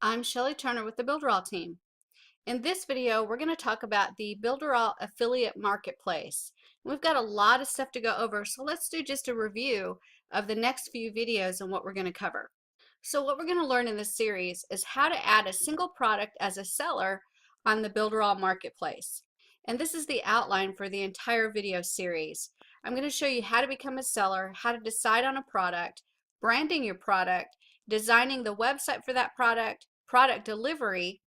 I'm Shelly Turner with the Builderall team. In this video, we're going to talk about the Builderall Affiliate Marketplace. We've got a lot of stuff to go over, so let's do just a review of the next few videos and what we're going to cover. So what we're going to learn in this series is how to add a single product as a seller on the Builderall Marketplace. And this is the outline for the entire video series. I'm going to show you how to become a seller, how to decide on a product, branding your product, designing the website for that product delivery,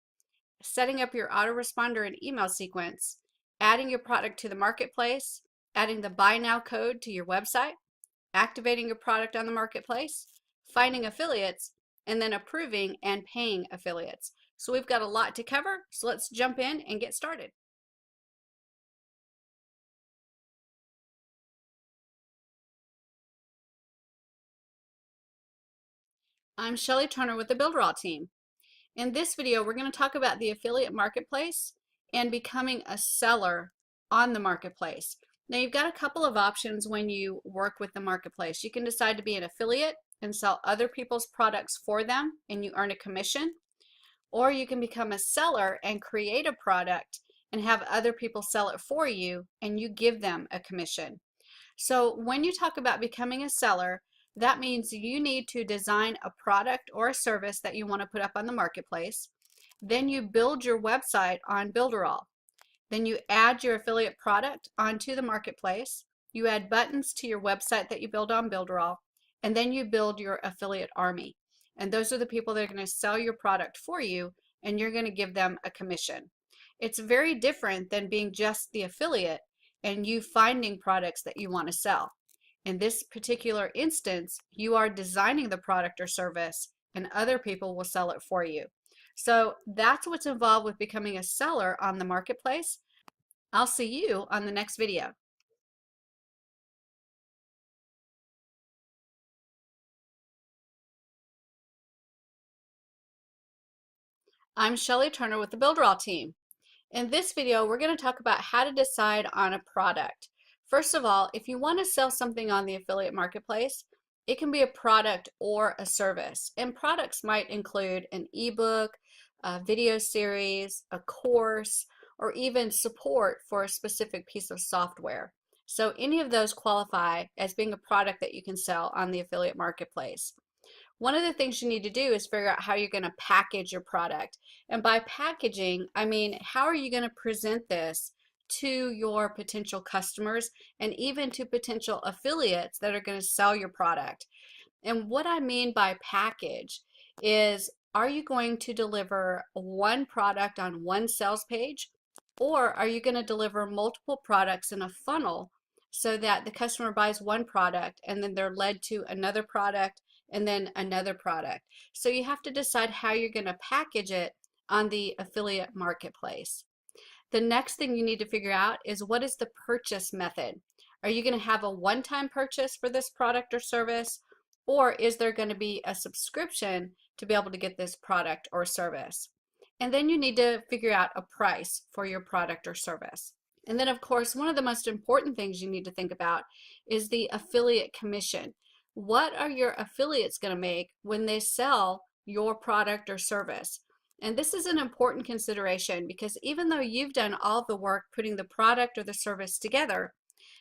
setting up your autoresponder and email sequence, adding your product to the marketplace, adding the buy now code to your website, activating your product on the marketplace, finding affiliates, and then approving and paying affiliates. So we've got a lot to cover, so let's jump in and get started. I'm Shelly Turner with the Builderall team. In this video, we're going to talk about the affiliate marketplace and becoming a seller on the marketplace. Now, you've got a couple of options when you work with the marketplace. You can decide to be an affiliate and sell other people's products for them and you earn a commission, or you can become a seller and create a product and have other people sell it for you and you give them a commission. So when you talk about becoming a seller, that means you need to design a product or a service that you want to put up on the marketplace. Then you build your website on Builderall. Then you add your affiliate product onto the marketplace. You add buttons to your website that you build on Builderall. And then you build your affiliate army. And those are the people that are going to sell your product for you, and you're going to give them a commission. It's very different than being just the affiliate and you finding products that you want to sell. In this particular instance, you are designing the product or service and other people will sell it for you. So that's what's involved with becoming a seller on the marketplace. I'll see you on the next video. I'm Shelly Turner with the Builderall team. In this video, we're going to talk about how to decide on a product. First of all, if you want to sell something on the affiliate marketplace, it can be a product or a service. And products might include an ebook, a video series, a course, or even support for a specific piece of software. So any of those qualify as being a product that you can sell on the affiliate marketplace. One of the things you need to do is figure out how you're going to package your product. And by packaging, I mean, how are you going to present this to your potential customers and even to potential affiliates that are going to sell your product? And what I mean by package is, are you going to deliver one product on one sales page, or are you going to deliver multiple products in a funnel so that the customer buys one product and then they're led to another product and then another product? So you have to decide how you're going to package it on the affiliate marketplace. The next thing you need to figure out is, what is the purchase method? Are you going to have a one-time purchase for this product or service, or is there going to be a subscription to be able to get this product or service? And then you need to figure out a price for your product or service. And then, of course, one of the most important things you need to think about is the affiliate commission. What are your affiliates going to make when they sell your product or service? And this is an important consideration, because even though you've done all the work putting the product or the service together,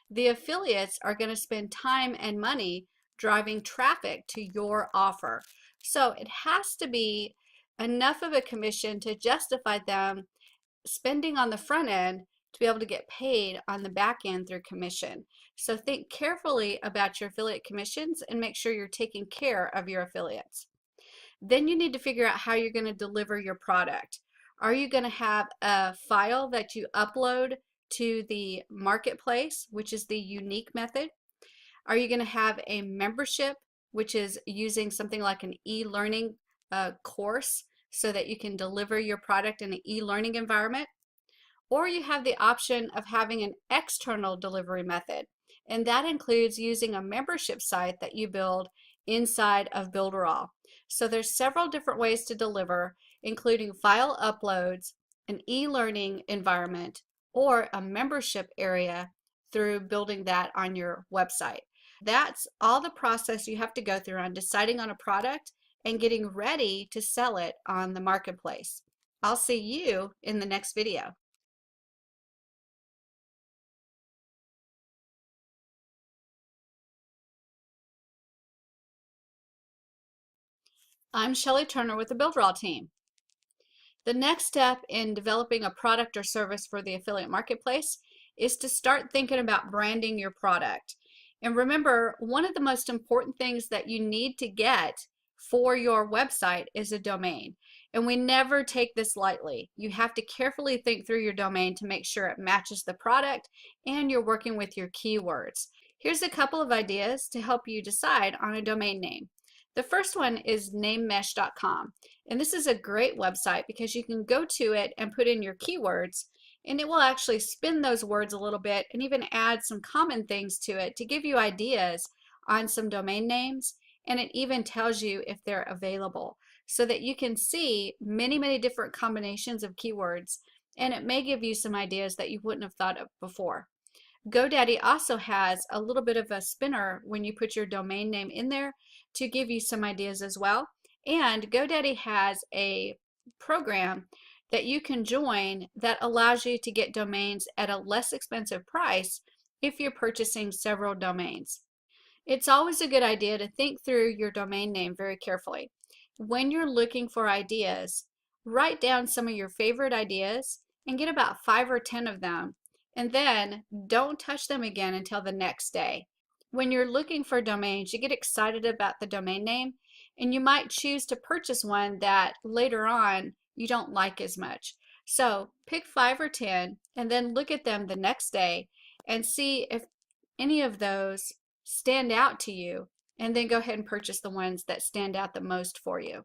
the affiliates are going to spend time and money driving traffic to your offer. So it has to be enough of a commission to justify them spending on the front end to be able to get paid on the back end through commission. So think carefully about your affiliate commissions and make sure you're taking care of your affiliates. Then you need to figure out how you're going to deliver your product. Are you going to have a file that you upload to the marketplace, which is the unique method? Are you going to have a membership, which is using something like an e-learning course so that you can deliver your product in an e-learning environment? Or you have the option of having an external delivery method, and that includes using a membership site that you build inside of Builderall. So there's several different ways to deliver, including file uploads, an e-learning environment, or a membership area through building that on your website. That's all the process you have to go through on deciding on a product and getting ready to sell it on the marketplace. I'll see you in the next video. I'm Shelley Turner with the Builderall team. The next step in developing a product or service for the affiliate marketplace is to start thinking about branding your product. And remember, one of the most important things that you need to get for your website is a domain. And we never take this lightly. You have to carefully think through your domain to make sure it matches the product and you're working with your keywords. Here's a couple of ideas to help you decide on a domain name. The first one is namemesh.com. And this is a great website because you can go to it and put in your keywords, and it will actually spin those words a little bit and even add some common things to it to give you ideas on some domain names, and it even tells you if they're available so that you can see many different combinations of keywords, and it may give you some ideas that you wouldn't have thought of before. GoDaddy also has a little bit of a spinner when you put your domain name in there to give you some ideas as well. And GoDaddy has a program that you can join that allows you to get domains at a less expensive price if you're purchasing several domains. It's always a good idea to think through your domain name very carefully. When you're looking for ideas, write down some of your favorite ideas and get about 5 or 10 of them, and then don't touch them again until the next day. When you're looking for domains, you get excited about the domain name, and you might choose to purchase one that later on you don't like as much. So pick 5 or 10 and then look at them the next day and see if any of those stand out to you, and then go ahead and purchase the ones that stand out the most for you.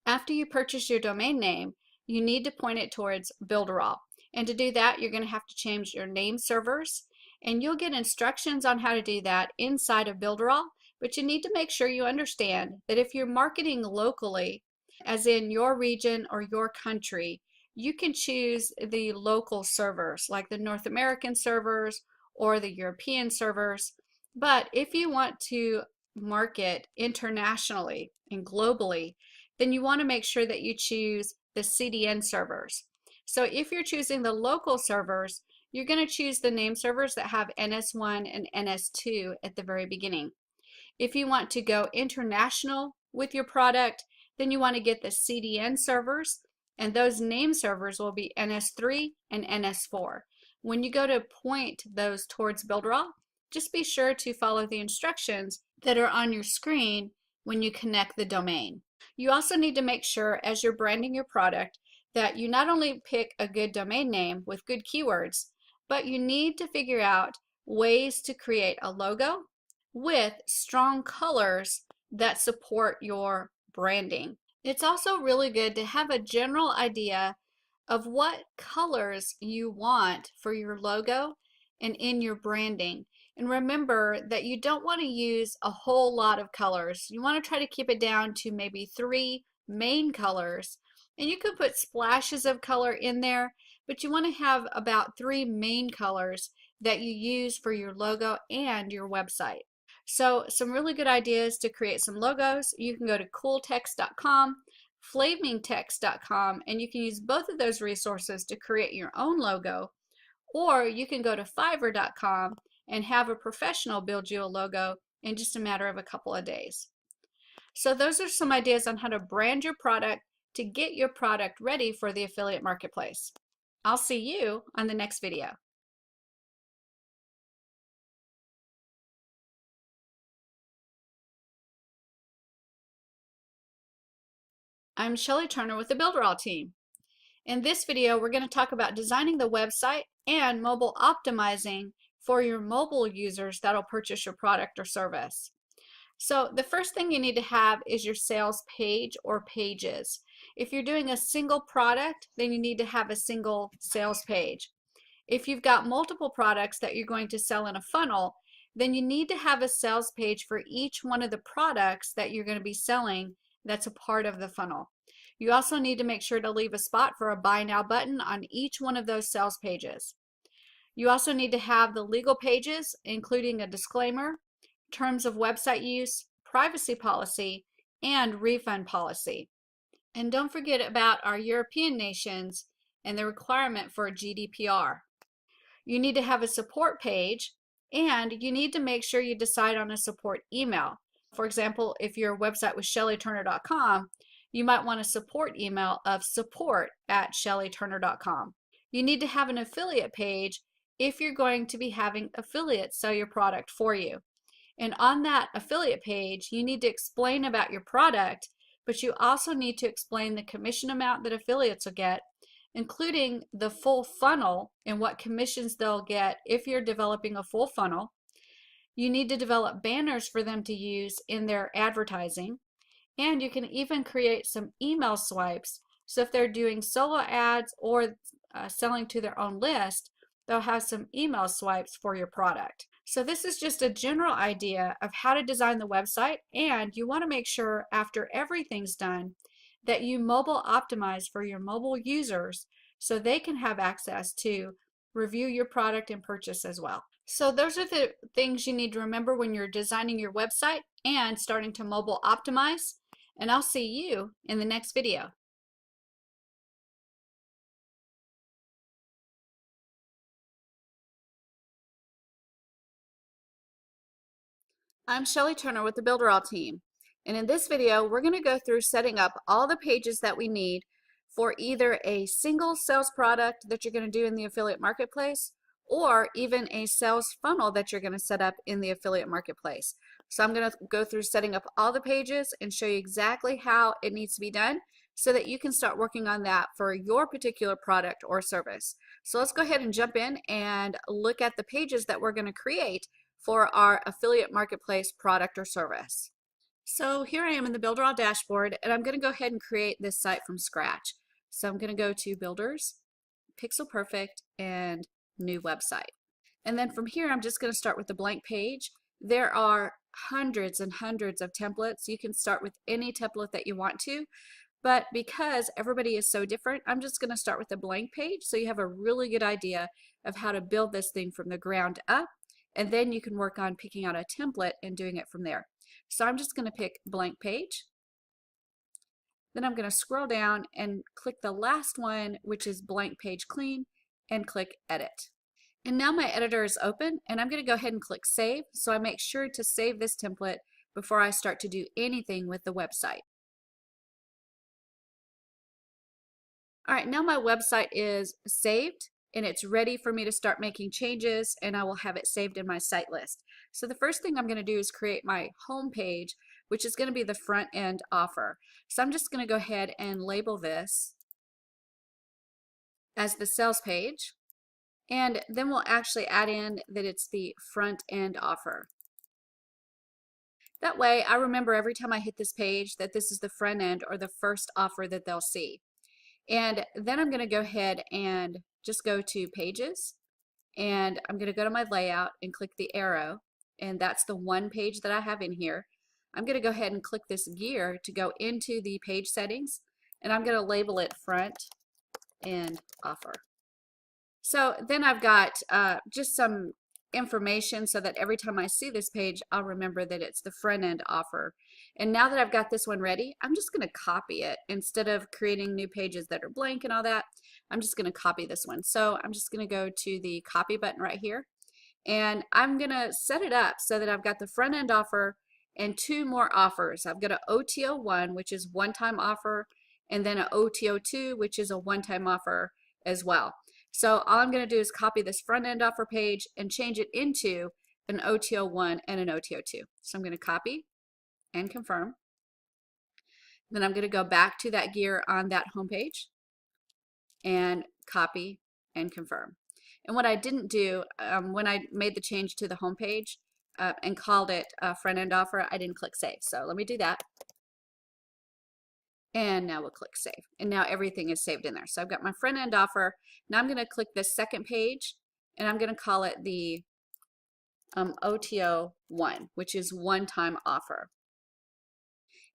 After you purchase your domain name, you need to point it towards Builderall. And to do that, you're going to have to change your name servers, and you'll get instructions on how to do that inside of Builderall, but you need to make sure you understand that if you're marketing locally, as in your region or your country, you can choose the local servers like the North American servers or the European servers. But if you want to market internationally and globally, then you want to make sure that you choose the CDN servers. So if you're choosing the local servers, you're going to choose the name servers that have NS1 and NS2 at the very beginning. If you want to go international with your product, then you want to get the CDN servers, and those name servers will be NS3 and NS4. When you go to point those towards Builderall, just be sure to follow the instructions that are on your screen when you connect the domain. You also need to make sure as you're branding your product that you not only pick a good domain name with good keywords, but you need to figure out ways to create a logo with strong colors that support your branding. It's also really good to have a general idea of what colors you want for your logo and in your branding. And remember that you don't want to use a whole lot of colors. You want to try to keep it down to maybe 3 main colors. And you can put splashes of color in there, but you want to have about 3 main colors that you use for your logo and your website. So some really good ideas to create some logos. You can go to cooltext.com, flamingtext.com, and you can use both of those resources to create your own logo. Or you can go to fiverr.com and have a professional build you a logo in just a matter of a couple of days. So those are some ideas on how to brand your product to get your product ready for the affiliate marketplace. I'll see you on the next video. I'm Shelley Turner with the Builderall team. In this video, we're going to talk about designing the website and mobile optimizing for your mobile users that'll purchase your product or service. So the first thing you need to have is your sales page or pages. If you're doing a single product, then you need to have a single sales page. If you've got multiple products that you're going to sell in a funnel, then you need to have a sales page for each one of the products that you're going to be selling that's a part of the funnel. You also need to make sure to leave a spot for a buy now button on each one of those sales pages. You also need to have the legal pages, including a disclaimer, terms of website use, privacy policy, and refund policy. And don't forget about our European nations and the requirement for GDPR. You need to have a support page, and you need to make sure you decide on a support email. For example, if your website was shellyturner.com, you might want a support email of support@shellyturner.com. You need to have an affiliate page if you're going to be having affiliates sell your product for you. And on that affiliate page, you need to explain about your product, but you also need to explain the commission amount that affiliates will get, including the full funnel and what commissions they'll get if you're developing a full funnel. You need to develop banners for them to use in their advertising, and you can even create some email swipes. So if they're doing solo ads or selling to their own list, they'll have some email swipes for your product. So this is just a general idea of how to design the website, and you want to make sure after everything's done that you mobile optimize for your mobile users so they can have access to review your product and purchase as well. So those are the things you need to remember when you're designing your website and starting to mobile optimize. And I'll see you in the next video. I'm Shelly Turner with the Builderall team. And in this video, we're going to go through setting up all the pages that we need for either a single sales product that you're going to do in the affiliate marketplace, or even a sales funnel that you're going to set up in the affiliate marketplace. So I'm going to go through setting up all the pages and show you exactly how it needs to be done so that you can start working on that for your particular product or service. So let's go ahead and jump in and look at the pages that we're going to create for our affiliate marketplace product or service. So here I am in the Builderall dashboard, and I'm going to go ahead and create this site from scratch. So I'm going to go to Builders, Pixel Perfect, and New Website. And then from here, I'm just going to start with the blank page. There are hundreds and hundreds of templates. You can start with any template that you want to, but because everybody is so different, I'm just going to start with a blank page so you have a really good idea of how to build this thing from the ground up, and then you can work on picking out a template and doing it from there. So I'm just going to pick blank page. Then I'm going to scroll down and click the last one, which is blank page clean, and click edit. And now my editor is open, and I'm going to go ahead and click save, so I make sure to save this template before I start to do anything with the website. All right, now my website is saved and it's ready for me to start making changes, and I will have it saved in my site list. So the first thing I'm going to do is create my home page, which is going to be the front end offer. So I'm just going to go ahead and label this as the sales page, and then we'll actually add in that it's the front end offer. That way I remember every time I hit this page that this is the front end or the first offer that they'll see. And then I'm going to go ahead and just go to pages, and I'm going to go to my layout and click the arrow, and that's the one page that I have in here. I'm going to go ahead and click this gear to go into the page settings, and I'm going to label it front end offer. So then I've got just some information so that every time I see this page, I'll remember that it's the front end offer. And now that I've got this one ready, I'm just going to copy it. Instead of creating new pages that are blank and all that, I'm just going to copy this one. So I'm just going to go to the copy button right here, and I'm going to set it up so that I've got the front end offer and two more offers. I've got an OTO1, which is one-time offer, and then an OTO2, which is a one-time offer as well. So all I'm going to do is copy this front end offer page and change it into an OTO1 and an OTO2. So I'm going to copy and confirm. Then I'm going to go back to that gear on that home page and copy and confirm. And what I didn't do when I made the change to the home page and called it front end offer, I didn't click save. So let me do that. And now we'll click save. And now everything is saved in there. So I've got my front end offer. Now I'm going to click this second page, and I'm going to call it the OTO1, which is one-time offer.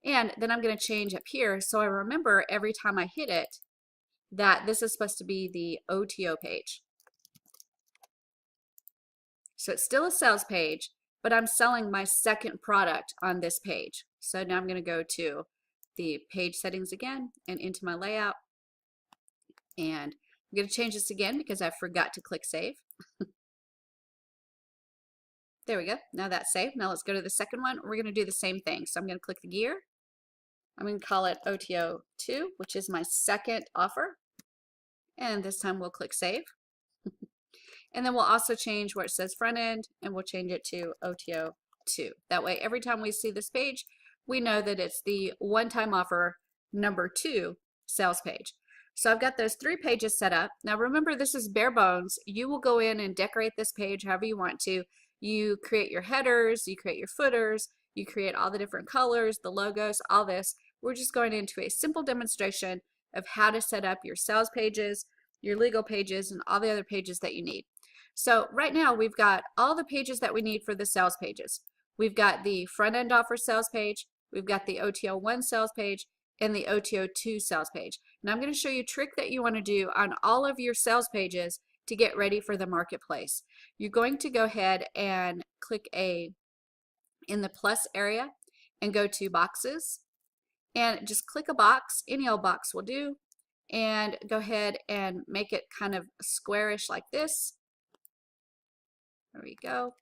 And then I'm going to change up here so I remember every time I hit it that this is supposed to be the OTO page. So it's still a sales page, but I'm selling my second product on this page. So now I'm going to go to the page settings again and into my layout. And I'm going to change this again because I forgot to click save. There we go. Now that's saved. Now let's go to the second one. We're going to do the same thing. So I'm going to click the gear. I'm going to call it OTO2, which is my second offer. And this time we'll click save. And then we'll also change where it says front end, and we'll change it to OTO2. That way, every time we see this page, we know that it's the one-time offer number 2 sales page. So I've got those 3 pages set up. Now remember, this is bare bones. You will go in and decorate this page however you want to. You create your headers, you create your footers, you create all the different colors, the logos, all this. We're just going into a simple demonstration of how to set up your sales pages, your legal pages, and all the other pages that you need. So right now we've got all the pages that we need for the sales pages. We've got the front end offer sales page, we've got the OTO1 sales page, and the OTO2 sales page. Now I'm going to show you a trick that you want to do on all of your sales pages to get ready for the marketplace. You're going to go ahead and click in the plus area and go to boxes, and just click a box, any old box will do, and go ahead and make it kind of squarish like this. There we go.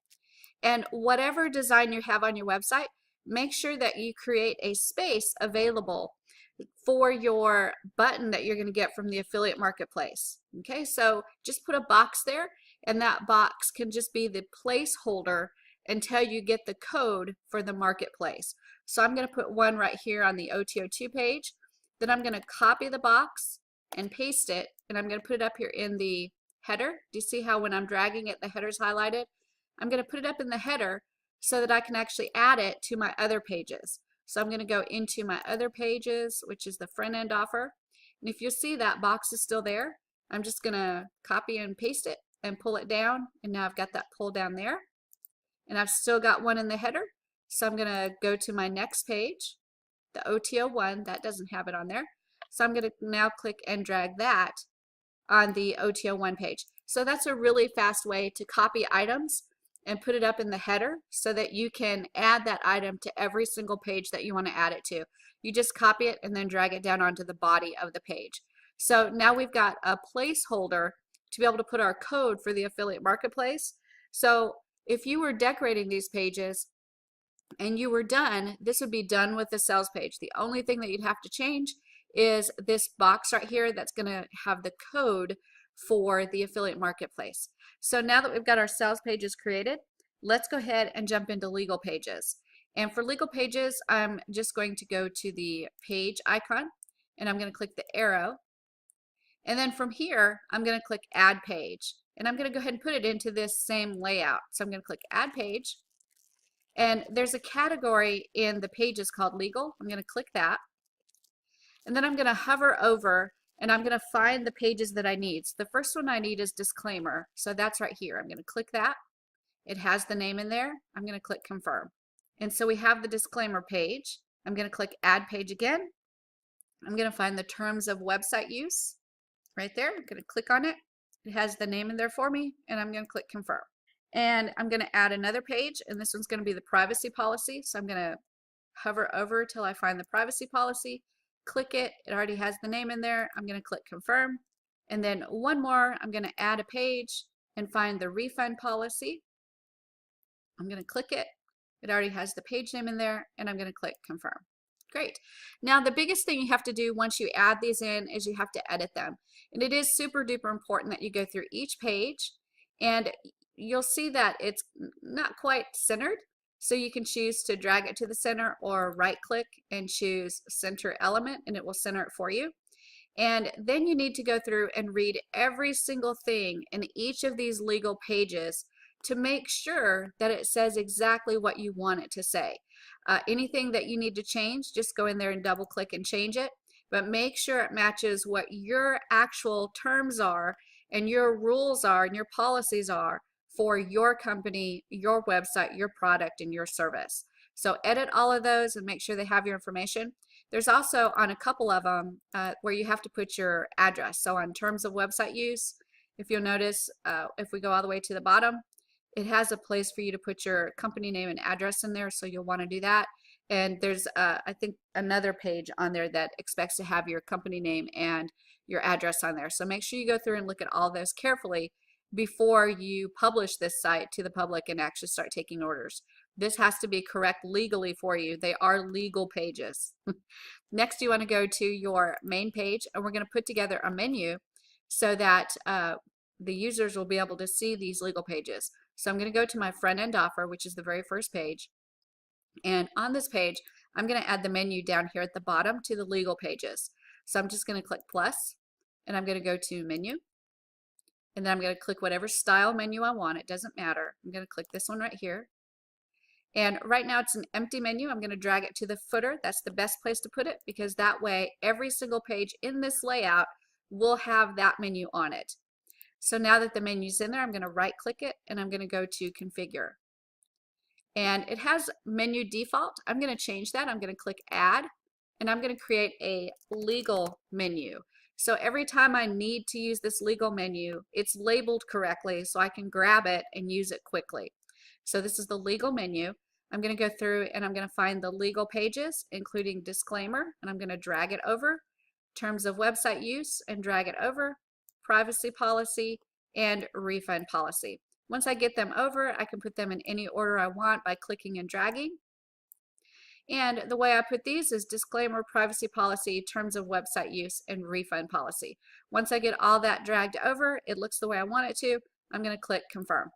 And whatever design you have on your website, make sure that you create a space available for your button that you're going to get from the affiliate marketplace. Okay, so just put a box there, and that box can just be the placeholder until you get the code for the marketplace. So I'm going to put one right here on the OTO2 page. Then I'm going to copy the box and paste it, and I'm going to put it up here in the header. Do you see how when I'm dragging it, the header's highlighted? I'm going to put it up in the header so that I can actually add it to my other pages. So I'm going to go into my other pages, which is the front end offer. And if you see that box is still there, I'm just going to copy and paste it and pull it down. And now I've got that pull down there. And I've still got one in the header. So I'm going to go to my next page, the OTO1. That doesn't have it on there. So I'm going to now click and drag that on the OTO1 page. So that's a really fast way to copy items and put it up in the header so that you can add that item to every single page that you want to add it to. You just copy it and then drag it down onto the body of the page. So now we've got a placeholder to be able to put our code for the affiliate marketplace. So if you were decorating these pages and you were done, this would be done with the sales page. The only thing that you'd have to change is this box right here that's going to have the code for the affiliate marketplace. So now that we've got our sales pages created, let's go ahead and jump into legal pages. And for legal pages, I'm just going to go to the page icon, and I'm going to click the arrow. And then from here, I'm going to click add page. And I'm going to go ahead and put it into this same layout. So I'm going to click add page. And there's a category in the pages called legal. I'm going to click that. And then I'm going to hover over, and I'm going to find the pages that I need. So the first one I need is disclaimer. So that's right here. I'm going to click that. It has the name in there. I'm going to click confirm. And so we have the disclaimer page. I'm going to click add page again. I'm going to find the terms of website use right there. I'm going to click on it. It has the name in there for me, and I'm going to click confirm. And I'm going to add another page, and this one's going to be the privacy policy. So I'm going to hover over till I find the privacy policy. Click it. It already has the name in there. I'm going to click confirm. And then one more, I'm going to add a page and find the refund policy. I'm going to click it. It already has the page name in there, and I'm going to click confirm. Great. Now the biggest thing you have to do once you add these in is you have to edit them. And it is super duper important that you go through each page, and you'll see that it's not quite centered. So you can choose to drag it to the center or right click and choose center element, and it will center it for you. And then you need to go through and read every single thing in each of these legal pages to make sure that it says exactly what you want it to say. Anything that you need to change, just go in there and double click and change it, but make sure it matches what your actual terms are and your rules are and your policies are for your company, your website, your product, and your service. So edit all of those and make sure they have your information. There's also on a couple of them where you have to put your address. So on terms of website use, if you'll notice, if we go all the way to the bottom, it has a place for you to put your company name and address in there, so you'll want to do that. And there's, I think, another page on there that expects to have your company name and your address on there. So make sure you go through and look at all those carefully before you publish this site to the public and actually start taking orders. This has to be correct legally for you. They are legal pages. Next, you want to go to your main page, and we're going to put together a menu so that the users will be able to see these legal pages. So I'm going to go to my front end offer, which is the very first page. And on this page, I'm going to add the menu down here at the bottom to the legal pages. So I'm just going to click plus, and I'm going to go to menu. And then I'm going to click whatever style menu I want. It doesn't matter. I'm going to click this one right here. And right now it's an empty menu. I'm going to drag it to the footer. That's the best place to put it, because that way every single page in this layout will have that menu on it. So now that the menu's in there, I'm going to right click it and I'm going to go to configure. And it has menu default. I'm going to change that. I'm going to click add, and I'm going to create a legal menu. So every time I need to use this legal menu, it's labeled correctly so I can grab it and use it quickly. So this is the legal menu. I'm going to go through and I'm going to find the legal pages, including disclaimer, and I'm going to drag it over, terms of website use, and drag it over, privacy policy, and refund policy. Once I get them over, I can put them in any order I want by clicking and dragging. And the way I put these is disclaimer, privacy policy, terms of website use, and refund policy. Once I get all that dragged over, it looks the way I want it to, I'm going to click confirm.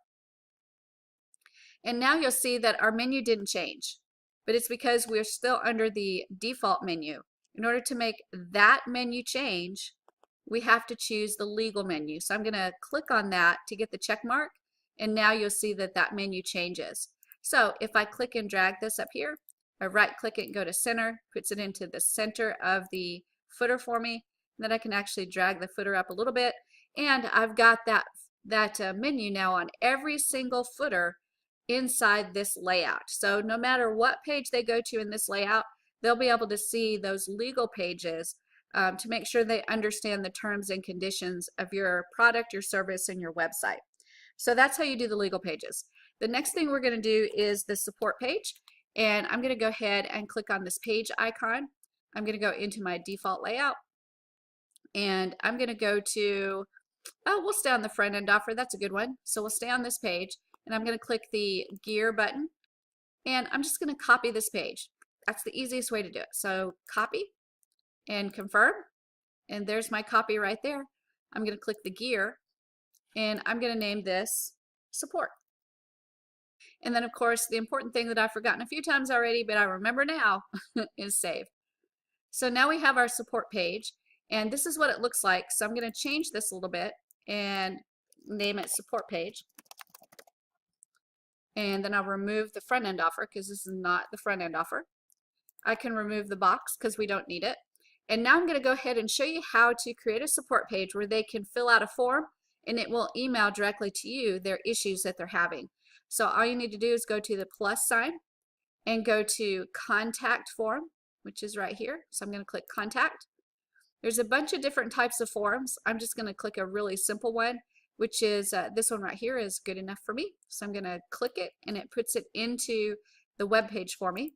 And now you'll see that our menu didn't change, but it's because we're still under the default menu. In order to make that menu change, we have to choose the legal menu. So I'm going to click on that to get the check mark, and now you'll see that that menu changes. So if I click and drag this up here, I right click it and go to center, puts it into the center of the footer for me. Then I can actually drag the footer up a little bit, and I've got that menu now on every single footer inside this layout. So no matter what page they go to in this layout, they'll be able to see those legal pages to make sure they understand the terms and conditions of your product, your service, and your website. So that's how you do the legal pages. The next thing we're going to do is the support page, and I'm going to go ahead and click on this page icon. I'm going to go into my default layout, and I'm going to go to, we'll stay on the front end offer. That's a good one. So we'll stay on this page, and I'm going to click the gear button, and I'm just going to copy this page. That's the easiest way to do it. So copy and confirm, and there's my copy right there. I'm going to click the gear, and I'm going to name this support. And then, of course, the important thing that I've forgotten a few times already, but I remember now, is save. So now we have our support page, and this is what it looks like. So I'm going to change this a little bit and name it support page. And then I'll remove the front end offer because this is not the front end offer. I can remove the box because we don't need it. And now I'm going to go ahead and show you how to create a support page where they can fill out a form and it will email directly to you their issues that they're having. So all you need to do is go to the plus sign and go to contact form, which is right here. So I'm going to click contact. There's a bunch of different types of forms. I'm just going to click a really simple one, which is this one right here is good enough for me. So I'm going to click it, and it puts it into the web page for me.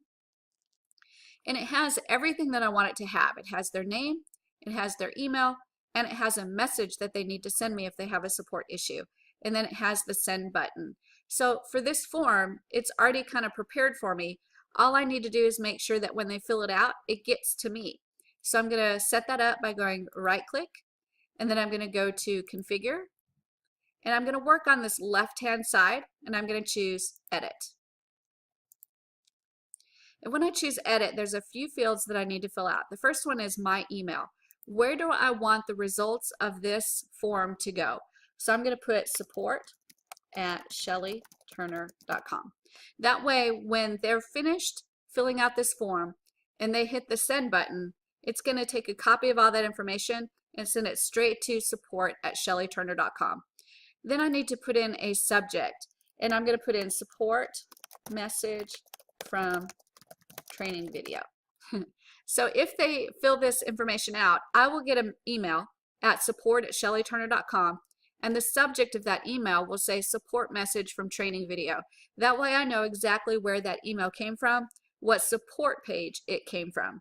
And it has everything that I want it to have. It has their name, it has their email, and it has a message that they need to send me if they have a support issue. And then it has the send button. So for this form, it's already kind of prepared for me. All I need to do is make sure that when they fill it out, it gets to me. So I'm going to set that up by going right click, and then I'm going to go to configure, and I'm going to work on this left hand side, and I'm going to choose edit. And when I choose edit, there's a few fields that I need to fill out. The first one is my email. Where do I want the results of this form to go? So I'm going to put support@shellyturner.com. That way, when they're finished filling out this form and they hit the send button, it's going to take a copy of all that information and send it straight to support@shellyturner.com. Then I need to put in a subject, and I'm going to put in support message from training video. So if they fill this information out, I will get an email at support@shellyturner.com, and the subject of that email will say support message from training video. That way I know exactly where that email came from, what support page it came from.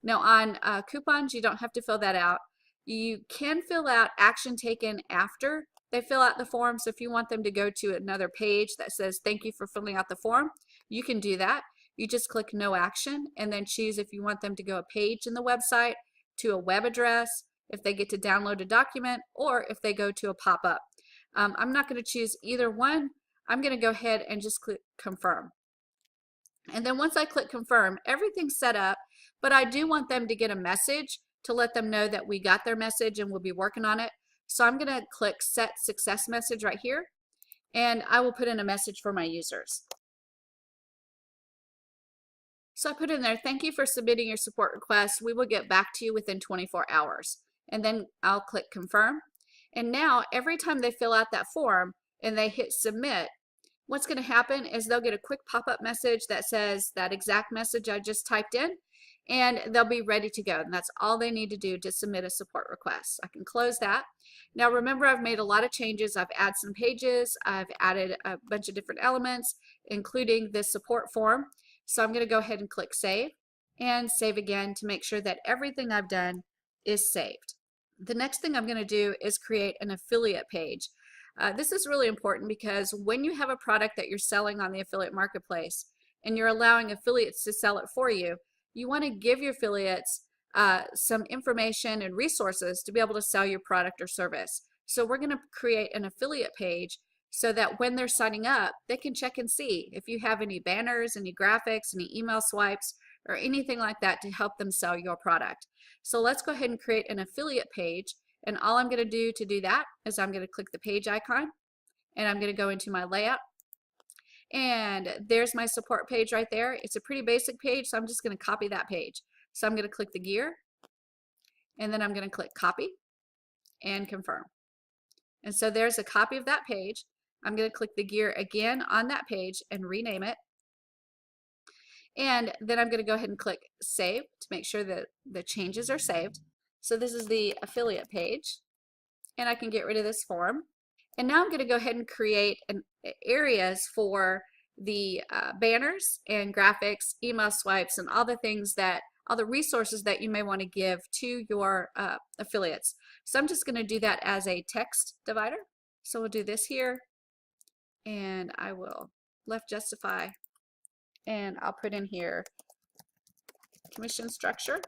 Now on coupons, you don't have to fill that out. You can fill out action taken after they fill out the form. So if you want them to go to another page that says thank you for filling out the form, you can do that. You just click no action and then choose if you want them to go a page in the website, to a web address, if they get to download a document, or if they go to a pop-up. I'm not going to choose either one. I'm going to go ahead and just click confirm. And then once I click confirm, everything's set up, but I do want them to get a message to let them know that we got their message and we'll be working on it. So I'm going to click set success message right here, and I will put in a message for my users. So I put in there, thank you for submitting your support request. We will get back to you within 24 hours. And then I'll click confirm. And now every time they fill out that form and they hit submit, what's going to happen is they'll get a quick pop-up message that says that exact message I just typed in, and they'll be ready to go. And that's all they need to do to submit a support request. I can close that. Now remember, I've made a lot of changes. I've added some pages. I've added a bunch of different elements, including this support form. So I'm going to go ahead and click save and save again to make sure that everything I've done is saved. The next thing I'm going to do is create an affiliate page. This is really important because when you have a product that you're selling on the affiliate marketplace and you're allowing affiliates to sell it for you, you want to give your affiliates some information and resources to be able to sell your product or service. So we're going to create an affiliate page so that when they're signing up, they can check and see if you have any banners, any graphics, any email swipes, or anything like that to help them sell your product. So let's go ahead and create an affiliate page. And all I'm going to do that is I'm going to click the page icon, and I'm going to go into my layout. And there's my support page right there. It's a pretty basic page, so I'm just going to copy that page. So I'm going to click the gear, and then I'm going to click copy and confirm. And so there's a copy of that page. I'm going to click the gear again on that page and rename it. And then I'm going to go ahead and click save to make sure that the changes are saved. So this is the affiliate page, and I can get rid of this form. And now I'm going to go ahead and create areas for the banners and graphics, email swipes, and all the things that, all the resources that you may want to give to your affiliates. So I'm just going to do that as a text divider. So we'll do this here, and I will left justify, and I'll put in here commission structure.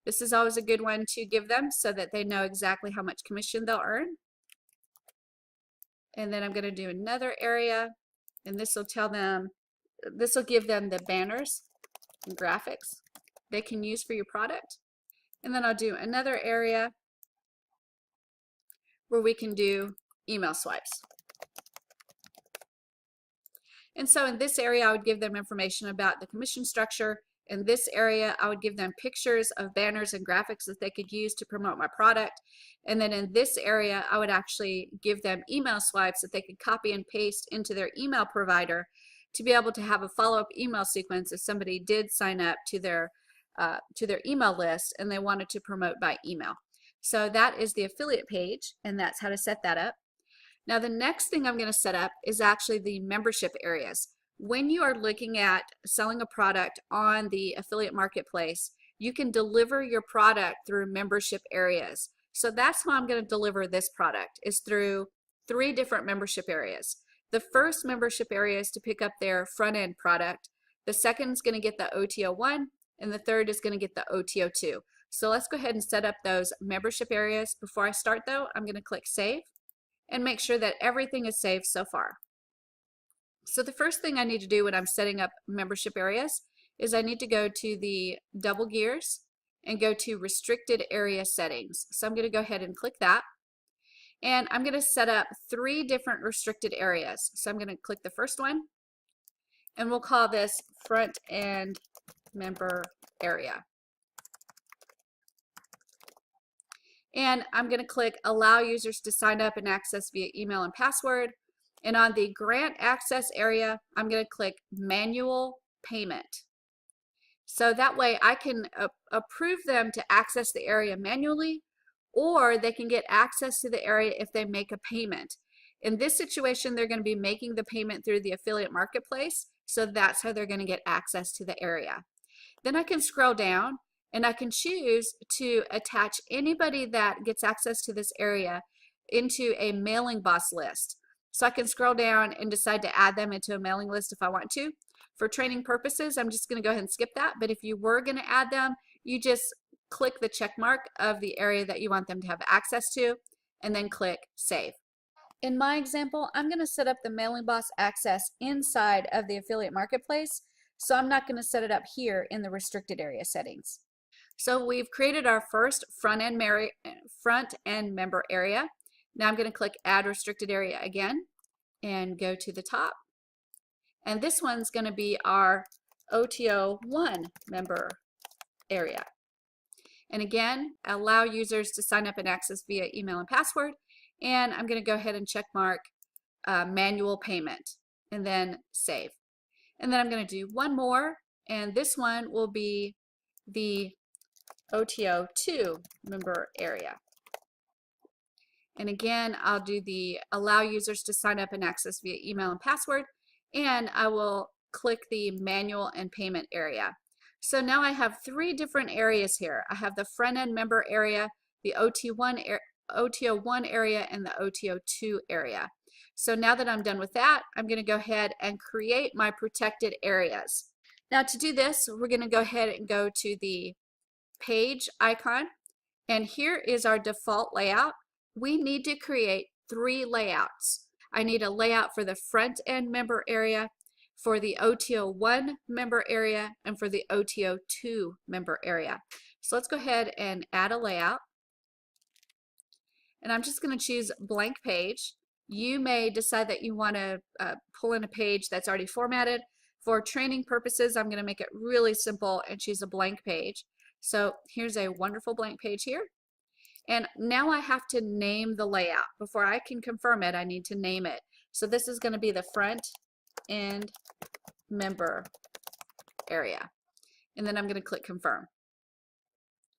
This is always a good one to give them so that they know exactly how much commission they'll earn. And then I'm going to do another area, and this will tell them, this will give them the banners and graphics they can use for your product. And then I'll do another area where we can do email swipes. And so in this area, I would give them information about the commission structure. In this area, I would give them pictures of banners and graphics that they could use to promote my product. And then in this area, I would actually give them email swipes that they could copy and paste into their email provider to be able to have a follow-up email sequence if somebody did sign up to their email list and they wanted to promote by email. So that is the affiliate page, and that's how to set that up. Now the next thing I'm going to set up is actually the membership areas. When you are looking at selling a product on the affiliate marketplace, you can deliver your product through membership areas. So that's how I'm going to deliver this product, is through 3 different membership areas. The first membership area is to pick up their front-end product. The second is going to get the OTO1, and the third is going to get the OTO2. So let's go ahead and set up those membership areas. Before I start though, I'm going to click save and make sure that everything is saved so far. So the first thing I need to do when I'm setting up membership areas is I need to go to the double gears and go to restricted area settings. So I'm going to go ahead and click that. And I'm going to set up 3 different restricted areas. So I'm going to click the first one, and we'll call this front end member area. And I'm going to click allow users to sign up and access via email and password. And on the grant access area, I'm going to click manual payment. So that way I can approve them to access the area manually, or they can get access to the area if they make a payment. In this situation, they're going to be making the payment through the affiliate marketplace, so that's how they're going to get access to the area. Then I can scroll down and I can choose to attach anybody that gets access to this area into a mailing boss list. So I can scroll down and decide to add them into a mailing list if I want to. For training purposes, I'm just going to go ahead and skip that, but if you were going to add them, you just click the check mark of the area that you want them to have access to and then click Save. In my example, I'm going to set up the mailing boss access inside of the affiliate marketplace, so I'm not going to set it up here in the restricted area settings. So we've created our first front end member area. Now I'm going to click Add Restricted Area again and go to the top. And this one's going to be our OTO1 member area. And again, allow users to sign up and access via email and password. And I'm going to go ahead and check mark manual payment and then save. And then I'm going to do one more, and this one will be the OTO2 member area. And again, I'll do the allow users to sign up and access via email and password, and I will click the manual and payment area. So now I have three different areas here. I have the front end member area, the OTO1 area, and the OTO2 area. So now that I'm done with that, I'm going to go ahead and create my protected areas. Now to do this, we're going to go ahead and go to the page icon, and here is our default layout. We need to create three layouts. I need a layout for the front end member area, for the OTO1 member area, and for the OTO2 member area. So let's go ahead and add a layout. And I'm just going to choose blank page. You may decide that you want to pull in a page that's already formatted. For training purposes, I'm going to make it really simple and choose a blank page. So here's a wonderful blank page here. And now I have to name the layout. Before I can confirm it, I need to name it. So this is going to be the front end member area. And then I'm going to click confirm.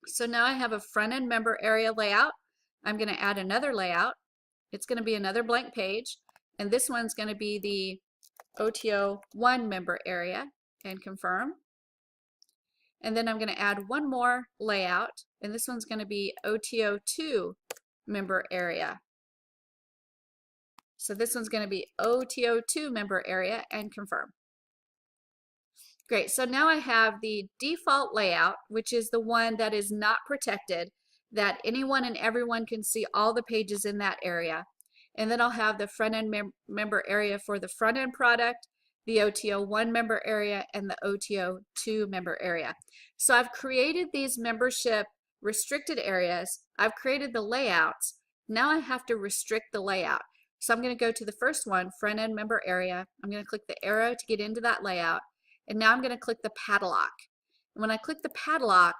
So now I have a front end member area layout. I'm going to add another layout. It's going to be another blank page, and this one's going to be the OTO1 member area, and confirm. And then I'm going to add one more layout, and this one's going to be OTO2 member area. So this one's going to be OTO2 member area, and confirm. Great, so now I have the default layout, which is the one that is not protected, that anyone and everyone can see all the pages in that area. And then I'll have the front end member area for the front end product, the OTO1 member area, and the OTO2 member area. So I've created these membership restricted areas. I've created the layouts. Now I have to restrict the layout. So I'm going to go to the first one, front end member area. I'm going to click the arrow to get into that layout. And now I'm going to click the padlock. And when I click the padlock,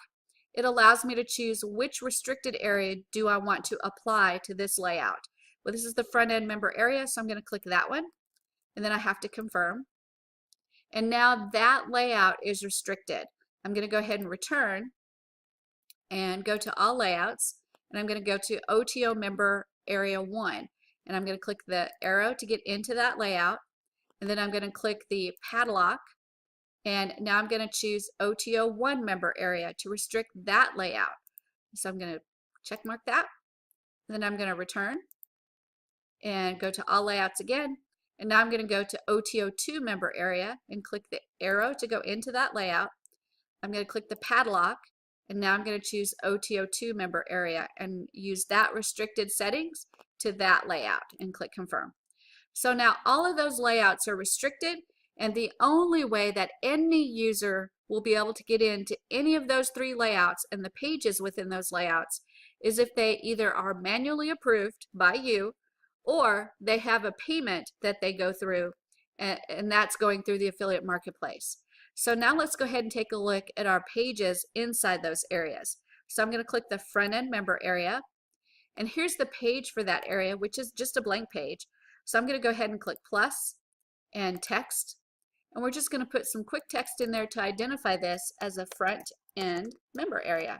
it allows me to choose which restricted area do I want to apply to this layout. Well, this is the front end member area, so I'm going to click that one, and then I have to confirm. And now that layout is restricted. I'm going to go ahead and return and go to all layouts, and I'm going to go to OTO member area 1, and I'm going to click the arrow to get into that layout, and then I'm going to click the padlock. And now I'm going to choose OTO1 member area to restrict that layout. So I'm going to check mark that. And then I'm going to return and go to all layouts again. And now I'm going to go to OTO2 member area and click the arrow to go into that layout. I'm going to click the padlock. And now I'm going to choose OTO2 member area and use that restricted settings to that layout and click confirm. So now all of those layouts are restricted. And the only way that any user will be able to get into any of those three layouts and the pages within those layouts is if they either are manually approved by you or they have a payment that they go through, and that's going through the affiliate marketplace. So now let's go ahead and take a look at our pages inside those areas. So I'm going to click the front end member area, and here's the page for that area, which is just a blank page. So I'm going to go ahead and click plus and text. And we're just going to put some quick text in there to identify this as a front end member area.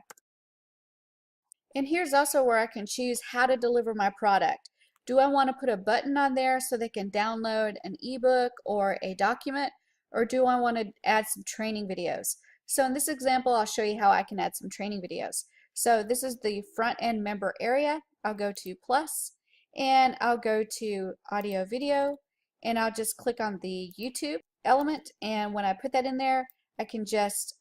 And here's also where I can choose how to deliver my product. Do I want to put a button on there so they can download an ebook or a document, or do I want to add some training videos? So in this example, I'll show you how I can add some training videos. So this is the front end member area. I'll go to plus, and I'll go to audio video, and I'll just click on the YouTube element, and when I put that in there, I can just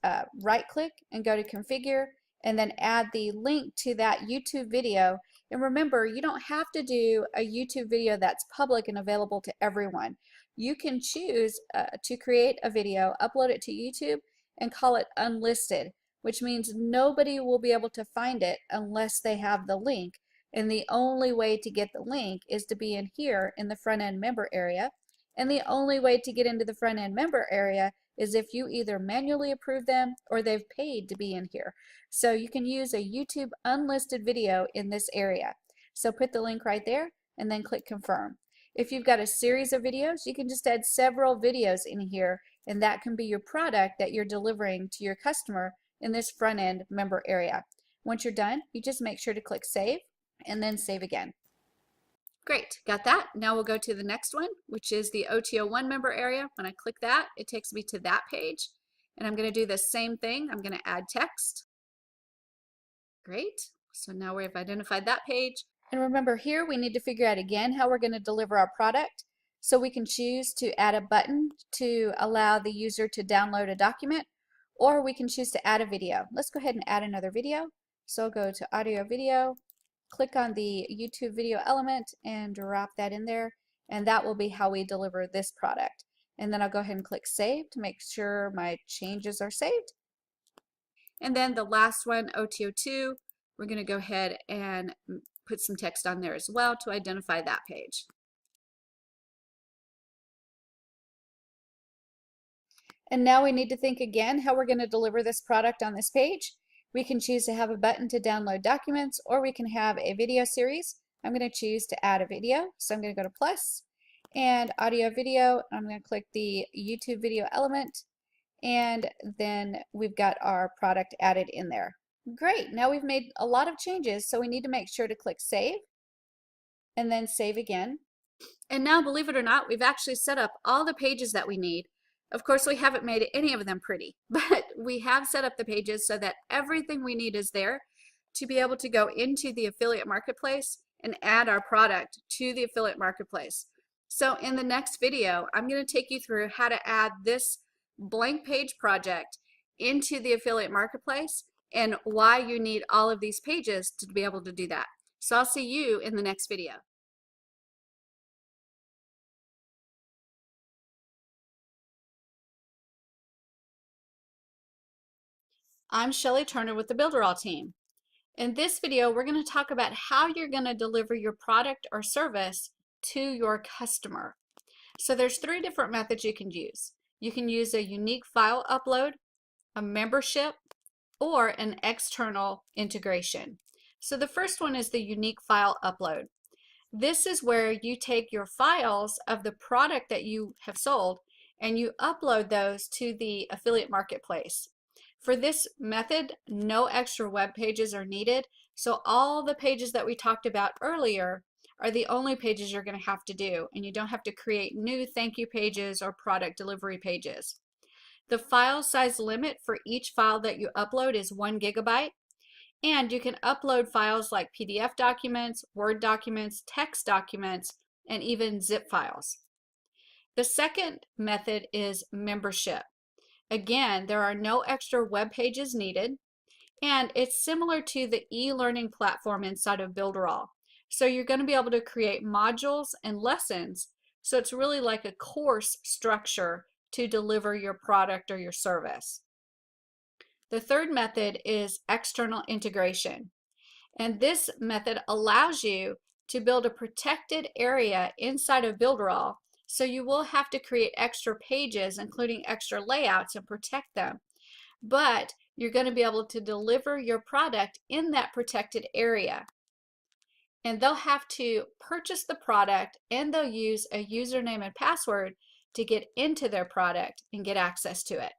right click and go to configure, and then add the link to that YouTube video. And remember, you don't have to do a YouTube video that's public and available to everyone. You can choose to create a video, upload it to YouTube, and call it unlisted, which means nobody will be able to find it unless they have the link. And the only way to get the link is to be in here in the front end member area. And the only way to get into the front end member area is if you either manually approve them or they've paid to be in here. So you can use a YouTube unlisted video in this area. So put the link right there and then click confirm. If you've got a series of videos, you can just add several videos in here, and that can be your product that you're delivering to your customer in this front end member area. Once you're done, you just make sure to click save and then save again. Great, got that. Now we'll go to the next one, which is the OTO1 member area. When I click that, it takes me to that page, and I'm going to do the same thing. I'm going to add text. Great, so now we've identified that page. And remember, here we need to figure out again how we're going to deliver our product. So we can choose to add a button to allow the user to download a document, or we can choose to add a video. Let's go ahead and add another video. So I'll go to audio video, click on the YouTube video element and drop that in there, and that will be how we deliver this product. And then I'll go ahead and click save to make sure my changes are saved. And then the last one, OTO2, we're going to go ahead and put some text on there as well to identify that page. And now we need to think again how we're going to deliver this product on this page. We can choose to have a button to download documents, or we can have a video series. I'm going to choose to add a video, so I'm going to go to plus and audio video. I'm going to click the YouTube video element, and then we've got our product added in there. Great, now we've made a lot of changes, so we need to make sure to click save and then save again. And now, believe it or not, we've actually set up all the pages that we need. Of course, we haven't made any of them pretty, but we have set up the pages so that everything we need is there to be able to go into the affiliate marketplace and add our product to the affiliate marketplace. So in the next video, I'm going to take you through how to add this blank page project into the affiliate marketplace and why you need all of these pages to be able to do that. So I'll see you in the next video. I'm Shelley Turner with the Builderall team. In this video, we're going to talk about how you're going to deliver your product or service to your customer. So there's 3 different methods you can use. You can use a unique file upload, a membership, or an external integration. So the first one is the unique file upload. This is where you take your files of the product that you have sold and you upload those to the affiliate marketplace. For this method, no extra web pages are needed, so all the pages that we talked about earlier are the only pages you're going to have to do, and you don't have to create new thank you pages or product delivery pages. The file size limit for each file that you upload is 1 GB, and you can upload files like PDF documents, Word documents, text documents, and even zip files. The second method is membership. Again, there are no extra web pages needed, and it's similar to the e-learning platform inside of Builderall. So you're going to be able to create modules and lessons, so it's really like a course structure to deliver your product or your service. The third method is external integration, and this method allows you to build a protected area inside of Builderall. So you will have to create extra pages, including extra layouts, and protect them. But you're going to be able to deliver your product in that protected area. And they'll have to purchase the product, and they'll use a username and password to get into their product and get access to it.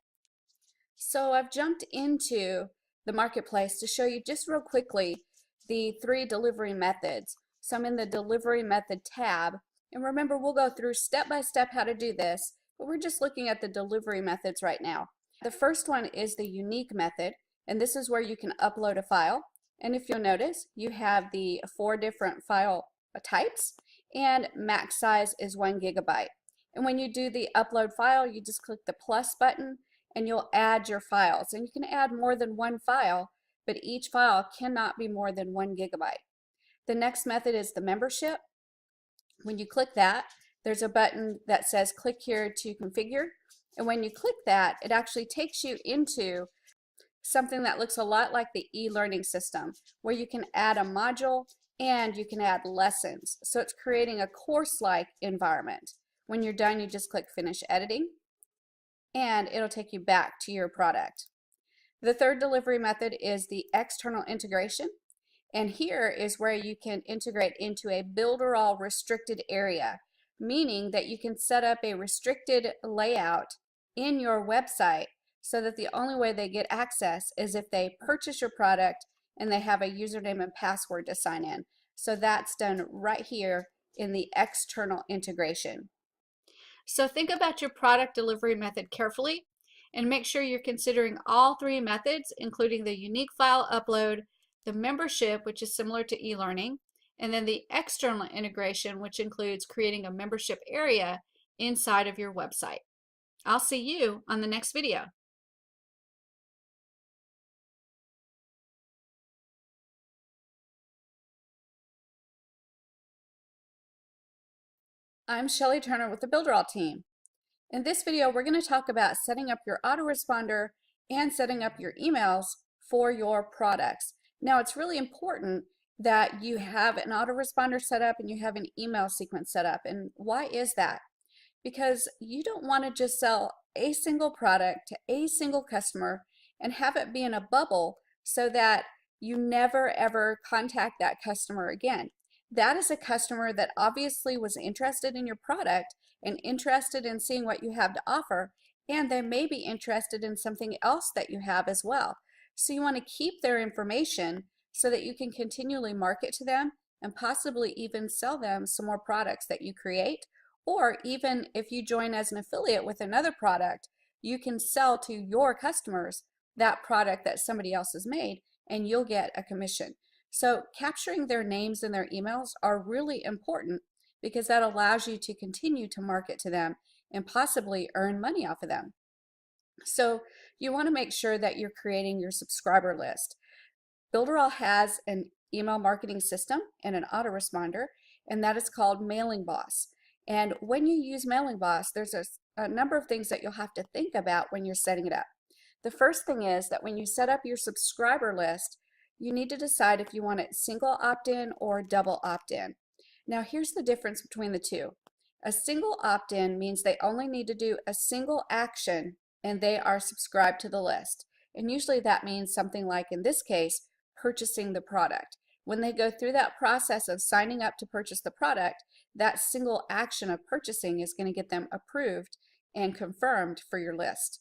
So I've jumped into the marketplace to show you just real quickly the 3 delivery methods. So I'm in the delivery method tab, and remember, we'll go through step by step how to do this, but we're just looking at the delivery methods right now. The first one is the unique method, and this is where you can upload a file. And if you'll notice, you have the 4 different file types, and max size is 1 gigabyte. And when you do the upload file, you just click the plus button and you'll add your files. And you can add more than 1 file, but each file cannot be more than 1 gigabyte. The next method is the membership. When you click that, there's a button that says click here to configure. And when you click that, it actually takes you into something that looks a lot like the e-learning system, where you can add a module and you can add lessons. So it's creating a course-like environment. When you're done, you just click finish editing and it'll take you back to your product. The third delivery method is the external integration. And here is where you can integrate into a Builderall restricted area, meaning that you can set up a restricted layout in your website so that the only way they get access is if they purchase your product and they have a username and password to sign in. So that's done right here in the external integration. So think about your product delivery method carefully and make sure you're considering all 3 methods, including the unique file upload, the membership, which is similar to e-learning, and then the external integration, which includes creating a membership area inside of your website. I'll see you on the next video. I'm Shelley Turner with the Builderall team. In this video, we're going to talk about setting up your autoresponder and setting up your emails for your products. Now, it's really important that you have an autoresponder set up and you have an email sequence set up. And why is that? Because you don't want to just sell a single product to a single customer and have it be in a bubble so that you never ever contact that customer again. That is a customer that obviously was interested in your product and interested in seeing what you have to offer, and they may be interested in something else that you have as well. So you want to keep their information so that you can continually market to them and possibly even sell them some more products that you create. Or even if you join as an affiliate with another product, you can sell to your customers that product that somebody else has made and you'll get a commission. So capturing their names and their emails are really important because that allows you to continue to market to them and possibly earn money off of them. So you want to make sure that you're creating your subscriber list. Builderall has an email marketing system and an autoresponder, and that is called Mailing Boss. And when you use Mailing Boss, there's a number of things that you'll have to think about when you're setting it up. The first thing is that when you set up your subscriber list, you need to decide if you want it single opt-in or double opt-in. Now here's the difference between the two. A single opt-in means they only need to do a single action and they are subscribed to the list. And usually that means something like, in this case, purchasing the product. When they go through that process of signing up to purchase the product, that single action of purchasing is going to get them approved and confirmed for your list.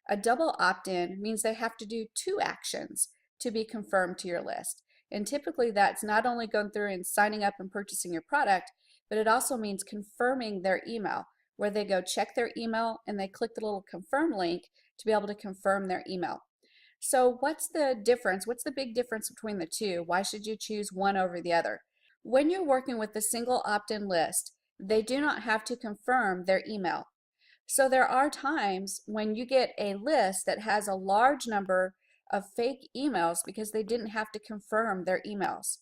A double opt-in means they have to do 2 actions to be confirmed to your list. And typically that's not only going through and signing up and purchasing your product, but it also means confirming their email, where they go check their email and they click the little confirm link to be able to confirm their email. So what's the difference? What's the big difference between the two? Why should you choose one over the other? When you're working with the single opt-in list, they do not have to confirm their email. So there are times when you get a list that has a large number of fake emails because they didn't have to confirm their emails.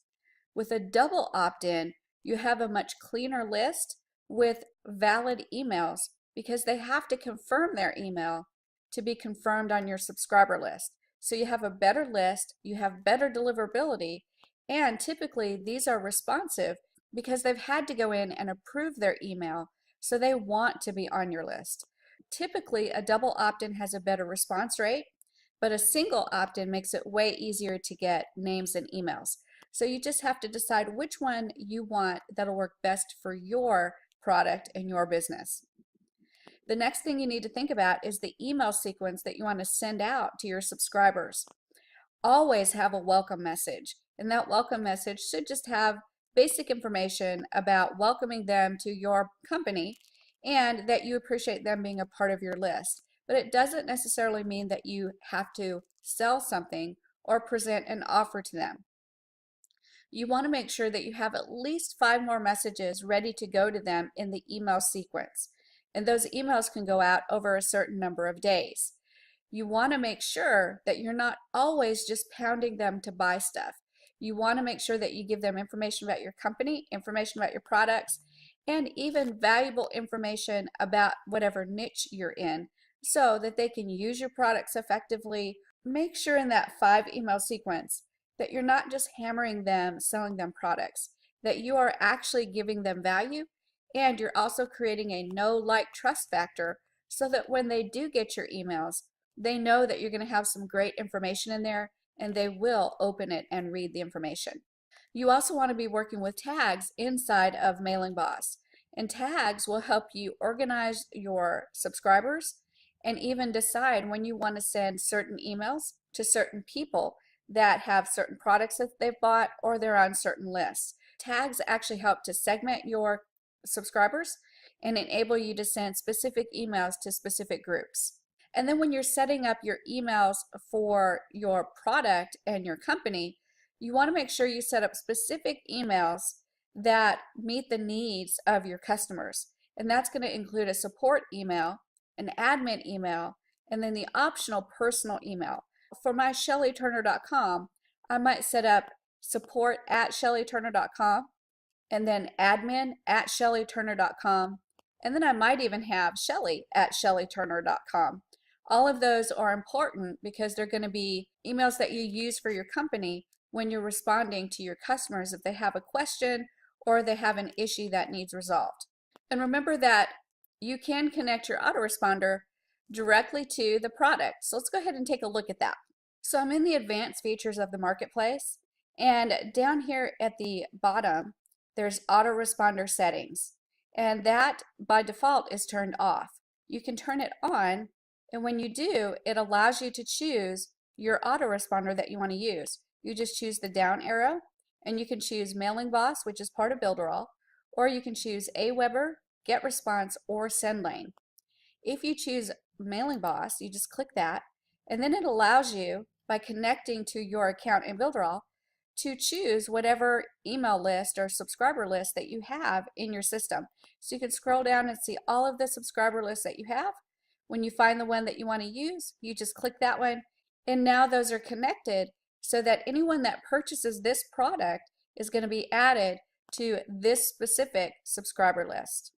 With a double opt-in, you have a much cleaner list with valid emails because they have to confirm their email to be confirmed on your subscriber list. So you have a better list, you have better deliverability, and typically these are responsive because they've had to go in and approve their email, so they want to be on your list. Typically a double opt-in has a better response rate, but a single opt-in makes it way easier to get names and emails. So you just have to decide which one you want that'll work best for your product and your business. The next thing you need to think about is the email sequence that you want to send out to your subscribers. Always have a welcome message. and that welcome message should just have basic information about welcoming them to your company and that you appreciate them being a part of your list. But it doesn't necessarily mean that you have to sell something or present an offer to them. You want to make sure that you have at least 5 more messages ready to go to them in the email sequence. And those emails can go out over a certain number of days. You want to make sure that you're not always just pounding them to buy stuff. You want to make sure that you give them information about your company, information about your products, and even valuable information about whatever niche you're in so that they can use your products effectively. Make sure in that 5 email sequence that you're not just hammering them, selling them products, that you are actually giving them value, and you're also creating a know, like, trust factor so that when they do get your emails, they know that you're going to have some great information in there and they will open it and read the information. You also want to be working with tags inside of Mailing Boss, and tags will help you organize your subscribers and even decide when you want to send certain emails to certain people that have certain products that they've bought or they're on certain lists. Tags actually help to segment your subscribers and enable you to send specific emails to specific groups. And then when you're setting up your emails for your product and your company, you want to make sure you set up specific emails that meet the needs of your customers. And that's going to include a support email, an admin email, and then the optional personal email. For my ShellyTurner.com, I might set up support@ShellyTurner.com and then admin@ShellyTurner.com, and then I might even have Shelly@ShellyTurner.com. All of those are important because they're going to be emails that you use for your company when you're responding to your customers if they have a question or they have an issue that needs resolved. And remember that you can connect your autoresponder directly to the product. So let's go ahead and take a look at that. So I'm in the advanced features of the marketplace, and down here at the bottom there's autoresponder settings, and that by default is turned off. You can turn it on, and when you do, it allows you to choose your autoresponder that you want to use. You just choose the down arrow, and you can choose Mailing Boss, which is part of Builderall, or you can choose Aweber, GetResponse, or SendLane. If you choose Mailing Boss, you just click that, and then it allows you, by connecting to your account in Builderall, to choose whatever email list or subscriber list that you have in your system. So you can scroll down and see all of the subscriber lists that you have. When you find the one that you want to use, you just click that one, and now those are connected so that anyone that purchases this product is going to be added to this specific subscriber list.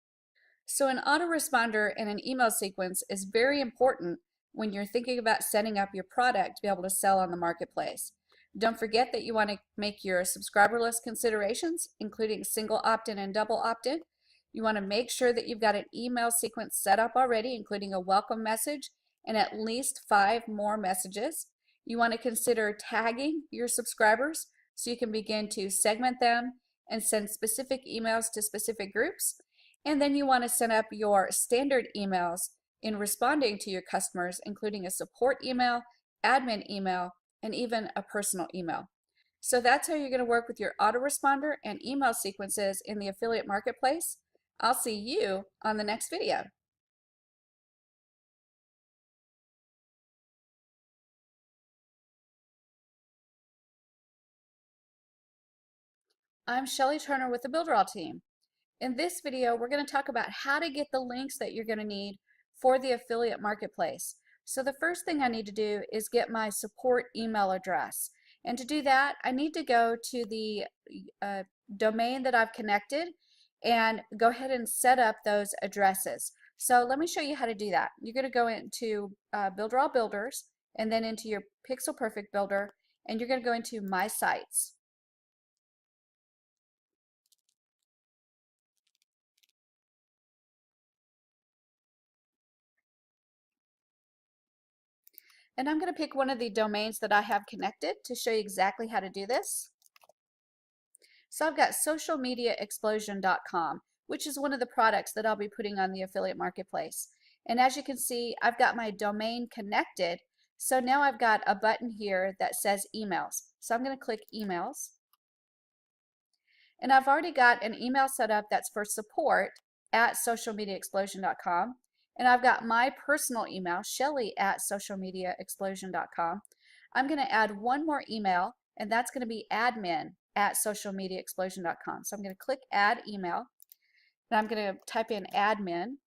So an autoresponder and an email sequence is very important when you're thinking about setting up your product to be able to sell on the marketplace. Don't forget that you want to make your subscriber list considerations, including single opt-in and double opt-in. You want to make sure that you've got an email sequence set up already, including a welcome message and at least 5 more messages. You want to consider tagging your subscribers so you can begin to segment them and send specific emails to specific groups. And then you want to set up your standard emails in responding to your customers, including a support email, admin email, and even a personal email. So that's how you're going to work with your autoresponder and email sequences in the affiliate marketplace. I'll see you on the next video. I'm Shelly Turner with the Builderall team. In this video, we're going to talk about how to get the links that you're going to need for the affiliate marketplace. So the first thing I need to do is get my support email address. And to do that, I need to go to the domain that I've connected and go ahead and set up those addresses. So let me show you how to do that. You're going to go into Builderall Builders and then into your Pixel Perfect Builder, and you're going to go into My Sites. And I'm going to pick one of the domains that I have connected to show you exactly how to do this. So I've got socialmediaexplosion.com, which is one of the products that I'll be putting on the affiliate marketplace. And as you can see, I've got my domain connected So now I've got a button here that says emails. So I'm going to click emails. And I've already got an email set up that's for support at socialmediaexplosion.com. And I've got my personal email, Shelly@socialmediaexplosion.com. I'm going to add one more email, and that's going to be admin@socialmediaexplosion.com. So I'm going to click add email, and I'm going to type in admin.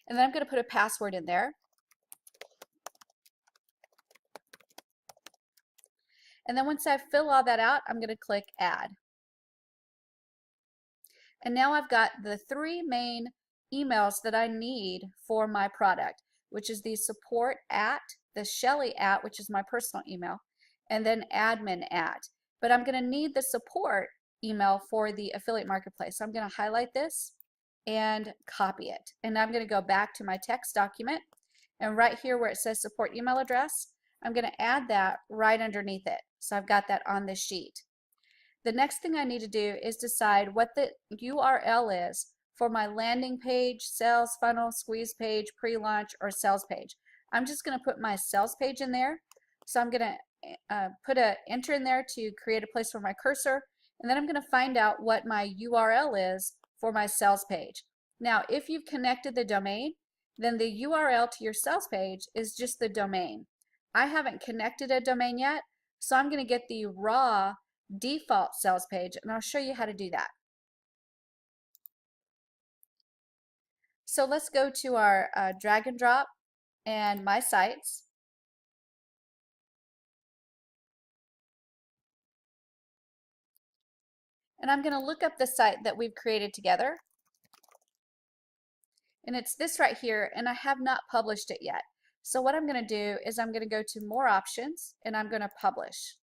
And then I'm going to put a password in there. And then once I fill all that out, I'm going to click add. And now I've got the three main emails that I need for my product, which is the support at, the Shelly at, which is my personal email, and then admin at. But I'm going to need the support email for the affiliate marketplace. So I'm going to highlight this and copy it. And I'm going to go back to my text document, and right here where it says support email address, I'm going to add that right underneath it. So I've got that on this sheet. The next thing I need to do is decide what the URL is for my landing page, sales funnel, squeeze page, pre-launch, or sales page. I'm just going to put my sales page in there. So I'm going to put an enter in there to create a place for my cursor, and then I'm going to find out what my URL is for my sales page. Now, if you've connected the domain, then the URL to your sales page is just the domain. I haven't connected a domain yet, so I'm going to get the raw default sales page, and I'll show you how to do that. So let's go to our drag and drop and my sites. And I'm going to look up the site that we've created together. And it's this right here, and I have not published it yet. So what I'm going to do is I'm going to go to more options, and I'm going to publish.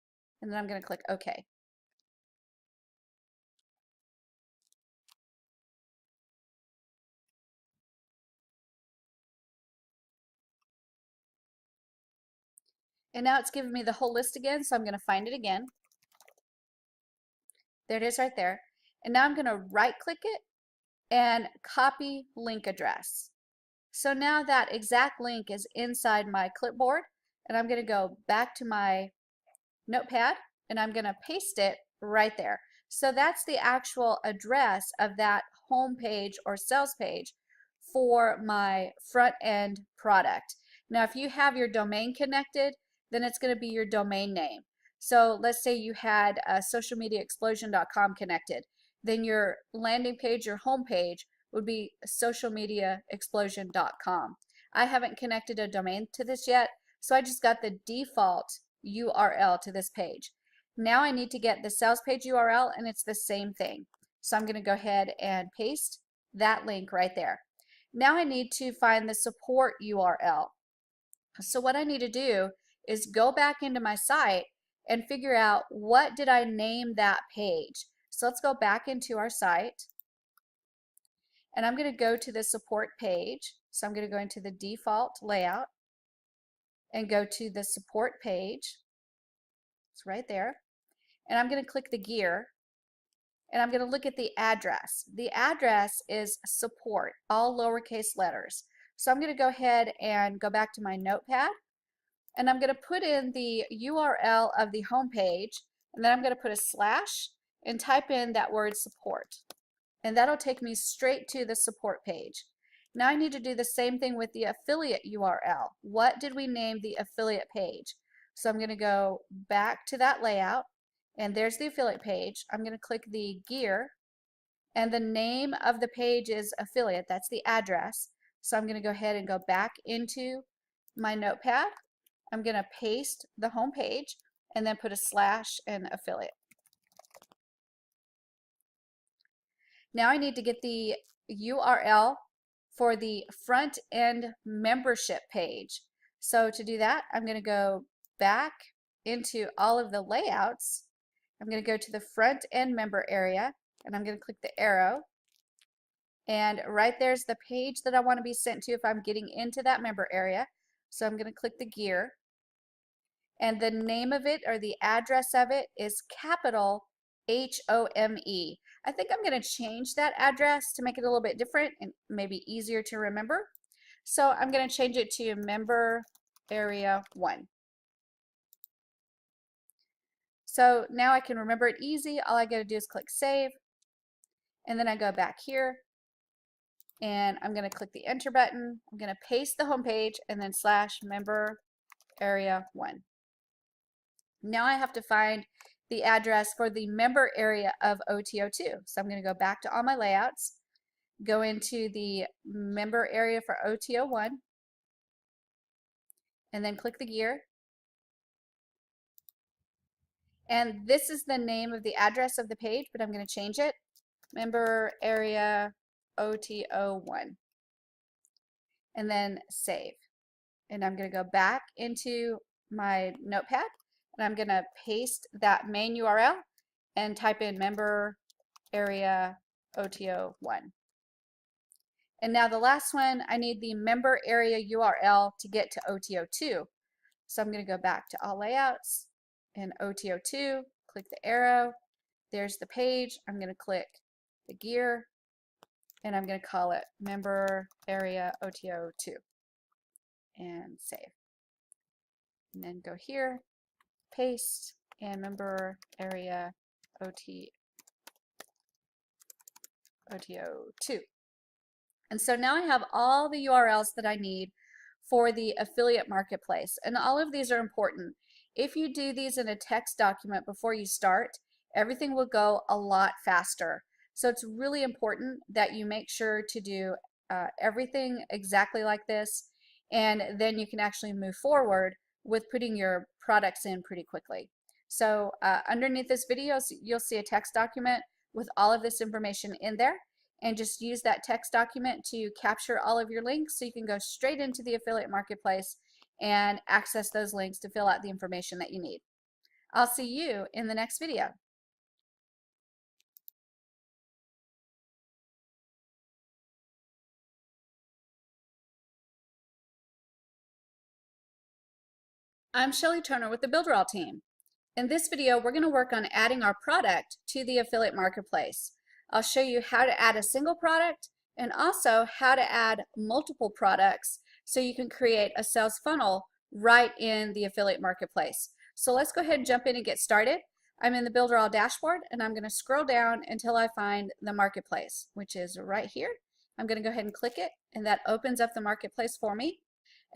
And then I'm going to click OK. And now it's giving me the whole list again, so I'm going to find it again. There it is right there. And now I'm going to right click it and copy link address. So now that exact link is inside my clipboard, and I'm going to go back to my notepad and I'm going to paste it right there. So that's the actual address of that home page or sales page for my front end product. Now if you have your domain connected, then it's going to be your domain name. So let's say you had socialmediaexplosion.com connected, then your landing page, your home page would be socialmediaexplosion.com. I haven't connected a domain to this yet, so I just got the default URL to this page. Now I need to get the sales page URL, and it's the same thing. So I'm going to go ahead and paste that link right there. Now I need to find the support URL. So what I need to do is go back into my site and figure out what did I name that page. So let's go back into our site, and I'm going to go to the support page. So I'm going to go into the default layout and go to the support page. It's right there. And I'm going to click the gear, and I'm going to look at the address. The address is support, all lowercase letters. So I'm going to go ahead and go back to my notepad, and I'm going to put in the URL of the home page, and then I'm going to put a slash and type in that word support. And that'll take me straight to the support page. Now I need to do the same thing with the affiliate URL. What did we name the affiliate page? So I'm going to go back to that layout, and there's the affiliate page. I'm going to click the gear, and the name of the page is affiliate. That's the address. So I'm going to go ahead and go back into my notepad. I'm going to paste the home page and then put a slash and affiliate. Now I need to get the URL for the front end membership page. So to do that, I'm going to go back into all of the layouts. I'm going to go to the front end member area, and I'm going to click the arrow. And right there's the page that I want to be sent to if I'm getting into that member area. So I'm going to click the gear. And the name of it, or the address of it, is capital HOME. I think I'm going to change that address to make it a little bit different and maybe easier to remember. So I'm going to change it to member area 1. So now I can remember it easy. All I got to do is click save, and then I go back here and I'm going to click the enter button. I'm going to paste the home page and then / member area 1. Now I have to find the address for the member area of OTO2. So I'm going to go back to all my layouts, go into the member area for OTO1, and then click the gear. And this is the name of the address of the page, but I'm going to change it. Member area OTO1. And then save. And I'm going to go back into my notepad and I'm going to paste that main URL and type in member area OTO1. And now the last one, I need the member area URL to get to OTO2. So I'm going to go back to all layouts and OTO2, click the arrow. There's the page. I'm going to click the gear and I'm going to call it member area OTO2 and save. And then go here, paste, and member area OTO2. And so now I have all the URLs that I need for the affiliate marketplace. And all of these are important. If you do these in a text document before you start, everything will go a lot faster. So it's really important that you make sure to do everything exactly like this, and then you can actually move forward with putting your products in pretty quickly. So underneath this video, you'll see a text document with all of this information in there, and just use that text document to capture all of your links so you can go straight into the affiliate marketplace and access those links to fill out the information that you need. I'll see you in the next video. I'm Shelly Turner with the Builderall team. In this video, we're going to work on adding our product to the affiliate marketplace. I'll show you how to add a single product and also how to add multiple products so you can create a sales funnel right in the affiliate marketplace. So let's go ahead and jump in and get started. I'm in the Builderall dashboard and I'm going to scroll down until I find the marketplace, which is right here. I'm going to go ahead and click it, and that opens up the marketplace for me.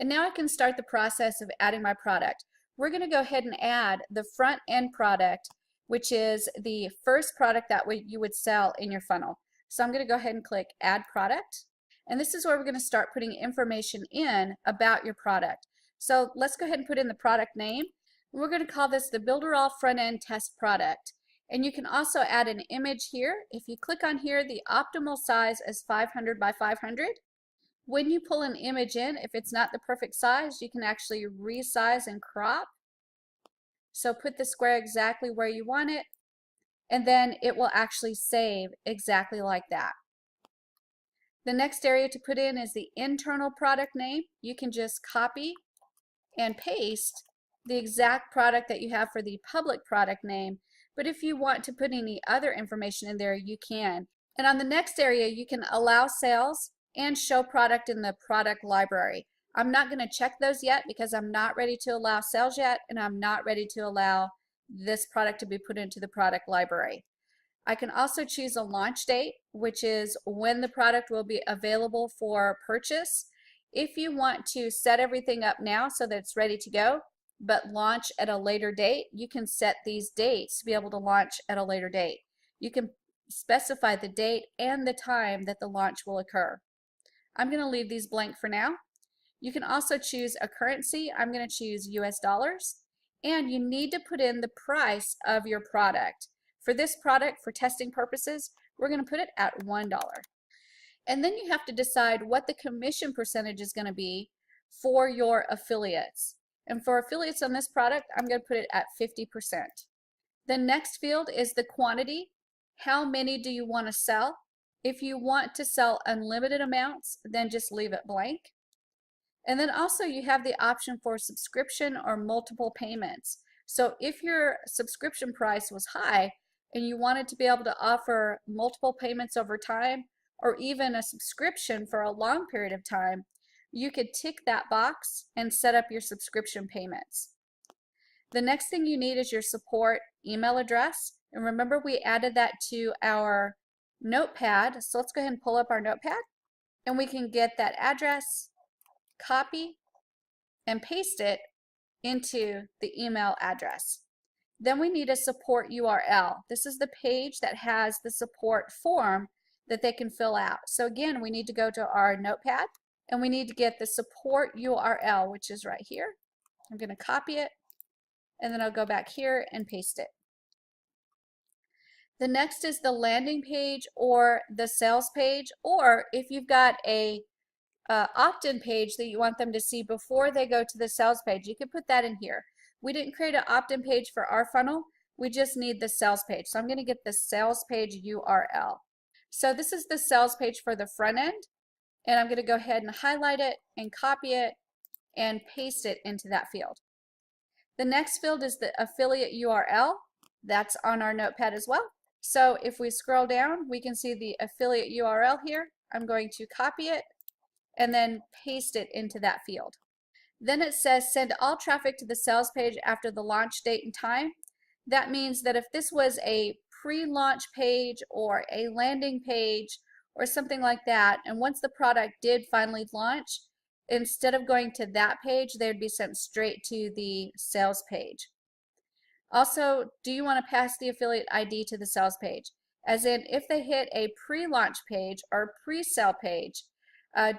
And now I can start the process of adding my product. We're going to go ahead and add the front end product, which is the first product that you would sell in your funnel. So I'm going to go ahead and click add product. And this is where we're going to start putting information in about your product. So let's go ahead and put in the product name. We're going to call this the Builderall front end test product. And you can also add an image here. If you click on here, the optimal size is 500 by 500. When you pull an image in, if it's not the perfect size, you can actually resize and crop. So put the square exactly where you want it, and then it will actually save exactly like that. The next area to put in is the internal product name. You can just copy and paste the exact product that you have for the public product name, but if you want to put any other information in there, you can. And on the next area, you can allow sales and show product in the product library. I'm not going to check those yet because I'm not ready to allow sales yet, and I'm not ready to allow this product to be put into the product library. I can also choose a launch date, which is when the product will be available for purchase. If you want to set everything up now so that it's ready to go, but launch at a later date, you can set these dates to be able to launch at a later date. You can specify the date and the time that the launch will occur. I'm going to leave these blank for now. You can also choose a currency. I'm going to choose US dollars. And you need to put in the price of your product. For this product, for testing purposes, we're going to put it at $1. And then you have to decide what the commission percentage is going to be for your affiliates. And for affiliates on this product, I'm going to put it at 50%. The next field is the quantity. How many do you want to sell? If you want to sell unlimited amounts, then just leave it blank. And then also you have the option for subscription or multiple payments. So if your subscription price was high and you wanted to be able to offer multiple payments over time, or even a subscription for a long period of time, you could tick that box and set up your subscription payments. The next thing you need is your support email address. And remember, we added that to our notepad. So let's go ahead and pull up our notepad, and we can get that address, copy, and paste it into the email address. Then we need a support URL. This is the page that has the support form that they can fill out. So again, we need to go to our notepad, and we need to get the support URL, which is right here. I'm going to copy it, and then I'll go back here and paste it. The next is the landing page or the sales page, or if you've got a opt-in page that you want them to see before they go to the sales page, you can put that in here. We didn't create an opt-in page for our funnel. We just need the sales page. So I'm going to get the sales page URL. So this is the sales page for the front end, and I'm going to go ahead and highlight it and copy it and paste it into that field. The next field is the affiliate URL. That's on our notepad as well. So if we scroll down, we can see the affiliate URL here. I'm going to copy it and then paste it into that field. Then it says send all traffic to the sales page after the launch date and time. That means that if this was a pre-launch page or a landing page or something like that, and once the product did finally launch, instead of going to that page, they'd be sent straight to the sales page. Also, do you want to pass the affiliate ID to the sales page? As in, if they hit a pre-launch page or pre-sale page,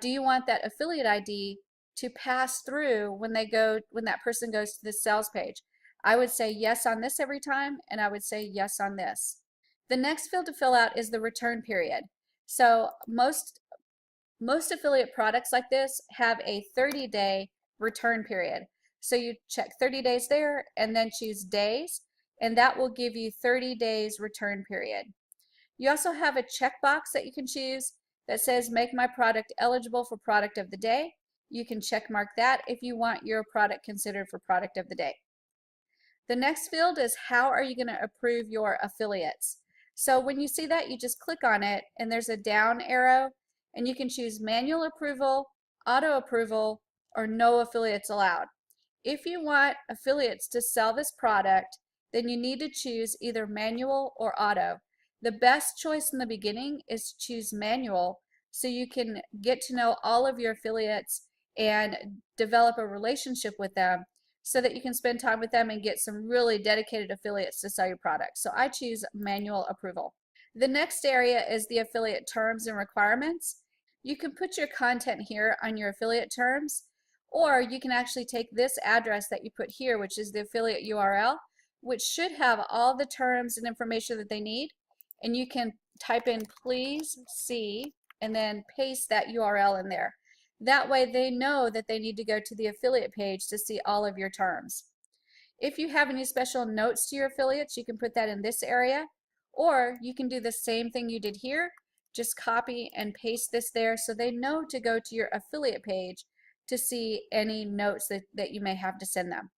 do you want that affiliate ID to pass through when that person goes to the sales page? I would say yes on this every time, and I would say yes on this. The next field to fill out is the return period. So most affiliate products like this have a 30-day return period. So you check 30 days there and then choose days, and that will give you 30 days return period. You also have a checkbox that you can choose that says make my product eligible for product of the day. You can check mark that if you want your product considered for product of the day. The next field is how are you going to approve your affiliates. So when you see that, you just click on it and there's a down arrow, and you can choose manual approval, auto approval, or no affiliates allowed. If you want affiliates to sell this product, then you need to choose either manual or auto. The best choice in the beginning is to choose manual so you can get to know all of your affiliates and develop a relationship with them so that you can spend time with them and get some really dedicated affiliates to sell your product. So I choose manual approval. The next area is the affiliate terms and requirements. You can put your content here on your affiliate terms, or you can actually take this address that you put here, which is the affiliate URL, which should have all the terms and information that they need, and you can type in please see and then paste that URL in there. That way they know that they need to go to the affiliate page to see all of your terms. If you have any special notes to your affiliates, you can put that in this area, or you can do the same thing you did here, just copy and paste this there so they know to go to your affiliate page to see any notes that you may have to send them.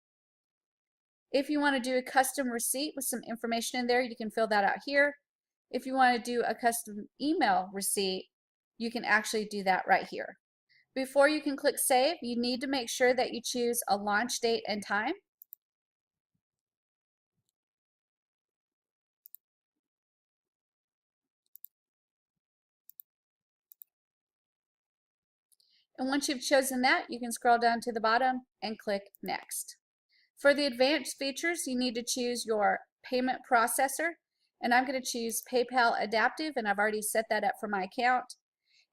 If you want to do a custom receipt with some information in there, you can fill that out here. If you want to do a custom email receipt, you can actually do that right here. Before you can click save, you need to make sure that you choose a launch date and time. And once you've chosen that, you can scroll down to the bottom and click next. For the advanced features, you need to choose your payment processor, and I'm going to choose PayPal Adaptive, and I've already set that up for my account.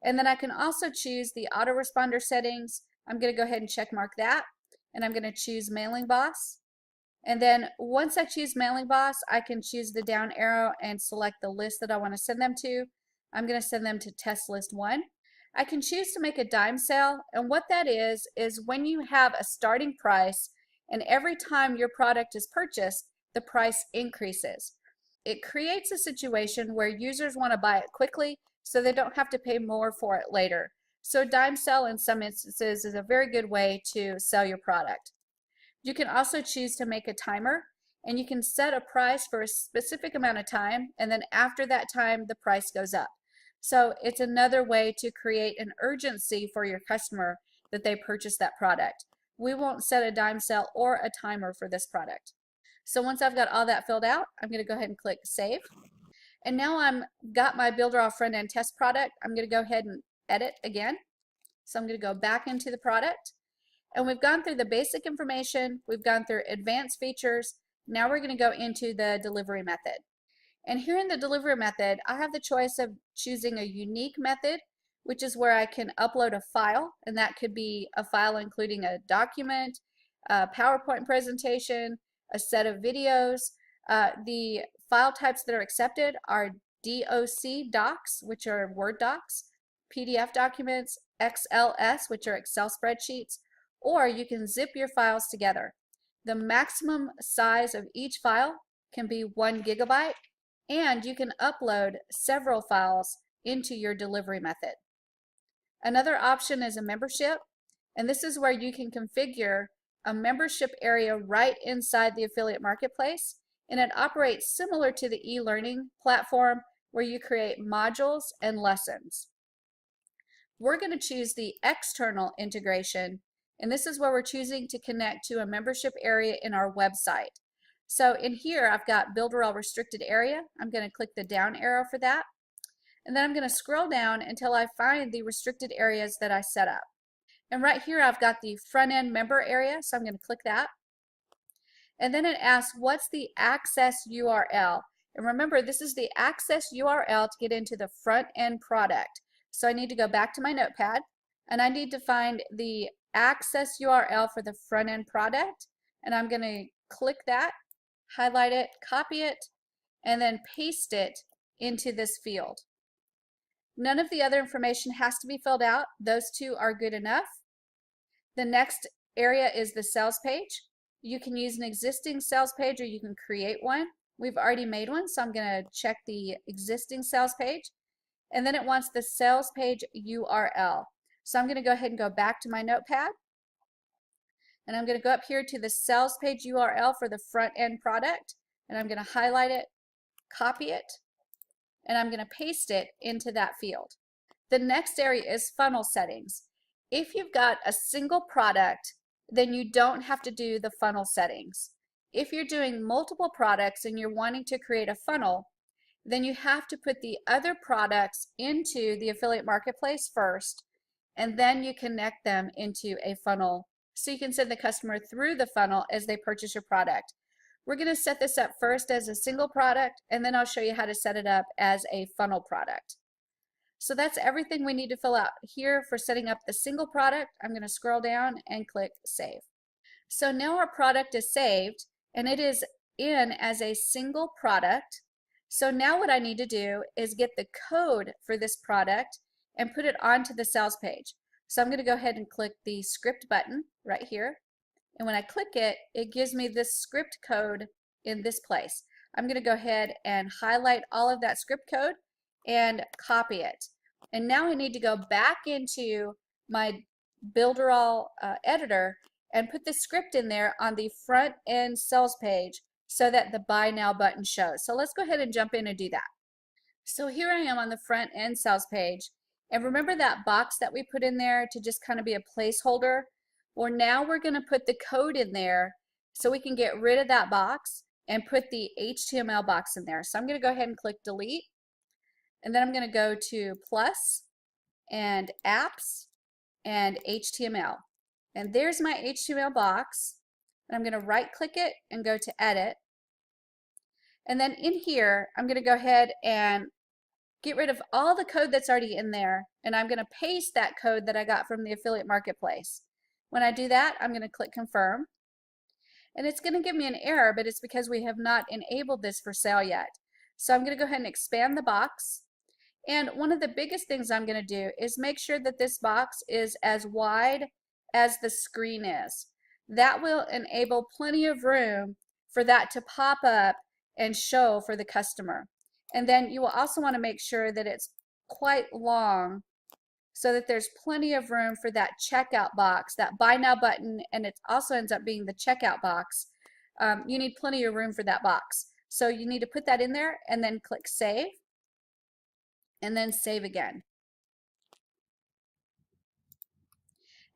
And then I can also choose the autoresponder settings. I'm going to go ahead and check mark that, and I'm going to choose Mailing Boss. And then once I choose Mailing Boss, I can choose the down arrow and select the list that I want to send them to. I'm going to send them to test list 1. I can choose to make a dime sale, and what that is when you have a starting price and every time your product is purchased, the price increases. It creates a situation where users want to buy it quickly so they don't have to pay more for it later. So a dime sale in some instances is a very good way to sell your product. You can also choose to make a timer, and you can set a price for a specific amount of time, and then after that time the price goes up. So it's another way to create an urgency for your customer that they purchased that product. We won't set a dime sale or a timer for this product. So once I've got all that filled out, I'm going to go ahead and click Save. And now I've got my Builderall front-end test product. I'm going to go ahead and edit again. So I'm going to go back into the product. And we've gone through the basic information. We've gone through advanced features. Now we're going to go into the delivery method. And here in the delivery method, I have the choice of choosing a unique method, which is where I can upload a file. And that could be a file including a document, a PowerPoint presentation, a set of videos. The file types that are accepted are DOC docs, which are Word docs, PDF documents, XLS, which are Excel spreadsheets, or you can zip your files together. The maximum size of each file can be 1 gigabyte, and you can upload several files into your delivery method. Another option is a membership, and this is where you can configure a membership area right inside the affiliate marketplace, and it operates similar to the e-learning platform where you create modules and lessons. We're going to choose the external integration, and this is where we're choosing to connect to a membership area in our website. So in here I've got Builderall restricted area. I'm going to click the down arrow for that, and then I'm going to scroll down until I find the restricted areas that I set up. And right here I've got the front end member area, so I'm going to click that. And then it asks, what's the access URL? And remember, this is the access URL to get into the front end product. So I need to go back to my notepad, and I need to find the access URL for the front end product. And I'm going to click that, highlight it, copy it, and then paste it into this field. None of the other information has to be filled out. Those two are good enough. The next area is the sales page. You can use an existing sales page or you can create one. We've already made one, so I'm going to check the existing sales page. And then it wants the sales page URL. So I'm going to go ahead and go back to my notepad. And I'm going to go up here to the sales page URL for the front end product. And I'm going to highlight it, copy it, and I'm going to paste it into that field. The next area is funnel settings. If you've got a single product, then you don't have to do the funnel settings. If you're doing multiple products and you're wanting to create a funnel, then you have to put the other products into the affiliate marketplace first, and then you connect them into a funnel so you can send the customer through the funnel as they purchase your product. We're going to set this up first as a single product, and then I'll show you how to set it up as a funnel product. So that's everything we need to fill out here for setting up the single product. I'm going to scroll down and click Save. So now our product is saved, and it is in as a single product. So now what I need to do is get the code for this product and put it onto the sales page. So I'm going to go ahead and click the script button right here. And when I click it, it gives me this script code in this place. I'm going to go ahead and highlight all of that script code and copy it. And now I need to go back into my Builderall editor and put the script in there on the front end sales page so that the Buy Now button shows. So let's go ahead and jump in and do that. So here I am on the front end sales page. And remember that box that we put in there to just kind of be a placeholder? Well, now we're going to put the code in there so we can get rid of that box and put the HTML box in there. So I'm going to go ahead and click delete. And then I'm going to go to plus and apps and HTML. And there's my HTML box. And I'm going to right click it and go to edit. And then in here, I'm going to go ahead and get rid of all the code that's already in there. And I'm going to paste that code that I got from the affiliate marketplace. When I do that, I'm going to click confirm. And it's going to give me an error, but it's because we have not enabled this for sale yet. So I'm going to go ahead and expand the box. And one of the biggest things I'm going to do is make sure that this box is as wide as the screen is. That will enable plenty of room for that to pop up and show for the customer. And then you will also want to make sure that it's quite long so that there's plenty of room for that checkout box, that Buy Now button, and it also ends up being the checkout box. You need plenty of room for that box. So you need to put that in there and then click Save, and then Save again.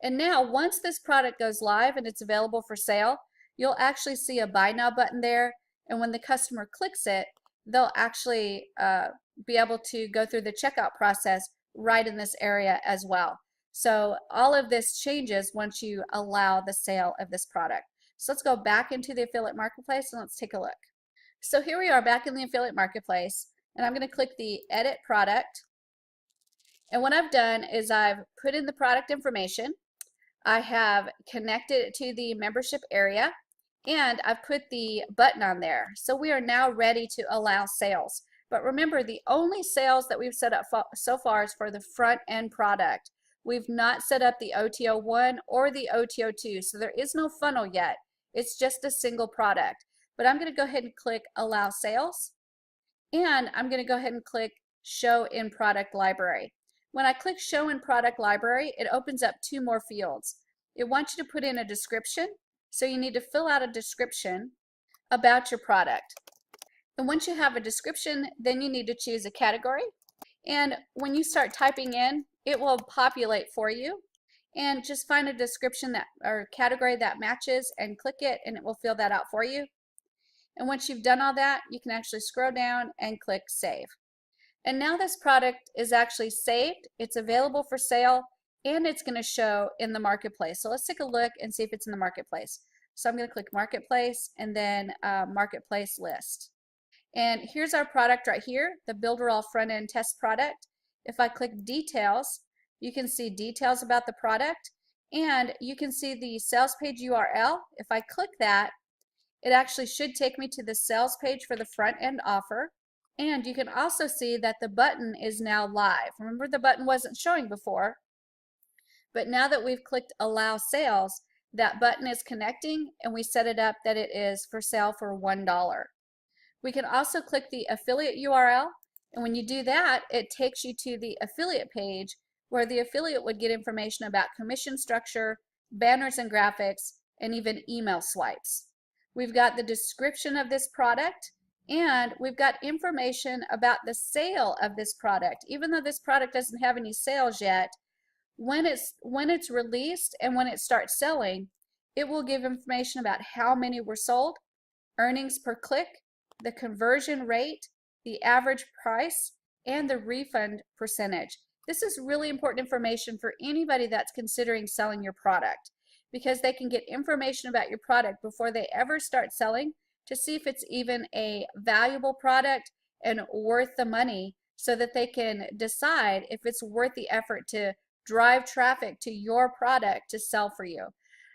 And now once this product goes live and it's available for sale, you'll actually see a buy now button there, and when the customer clicks it, they'll actually be able to go through the checkout process right in this area as well. So all of this changes once you allow the sale of this product. So let's go back into the affiliate marketplace and let's take a look. So here we are back in the affiliate marketplace, and I'm going to click the edit product. And what I've done is I've put in the product information, I have connected it to the membership area, and I've put the button on there. So we are now ready to allow sales. But remember, the only sales that we've set up so far is for the front end product. We've not set up the OTO1 or the OTO2, so there is no funnel yet. It's just a single product. But I'm going to go ahead and click Allow Sales, and I'm going to go ahead and click Show in Product Library. When I click Show in Product Library, it opens up two more fields. It wants you to put in a description, so you need to fill out a description about your product. And once you have a description, then you need to choose a category. And when you start typing in, it will populate for you. And just find a description that or category that matches and click it, and it will fill that out for you. And once you've done all that, you can actually scroll down and click Save. And now this product is actually saved, it's available for sale, and it's going to show in the marketplace. So let's take a look and see if it's in the marketplace. So I'm going to click Marketplace and then Marketplace List. And here's our product right here, the Builderall front end test product. If I click Details, you can see details about the product, and you can see the sales page URL. If I click that, it actually should take me to the sales page for the front end offer. And you can also see that the button is now live. Remember, the button wasn't showing before, but now that we've clicked Allow Sales, that button is connecting, and we set it up that it is for sale for $1. We can also click the affiliate URL, and when you do that, it takes you to the affiliate page where the affiliate would get information about commission structure, banners and graphics, and even email swipes. We've got the description of this product, and we've got information about the sale of this product. Even though this product doesn't have any sales yet, when it's released and when it starts selling, it will give information about how many were sold, earnings per click, the conversion rate, the average price, and the refund percentage. This is really important information for anybody that's considering selling your product, because they can get information about your product before they ever start selling to see if it's even a valuable product and worth the money, so that they can decide if it's worth the effort to drive traffic to your product to sell for you.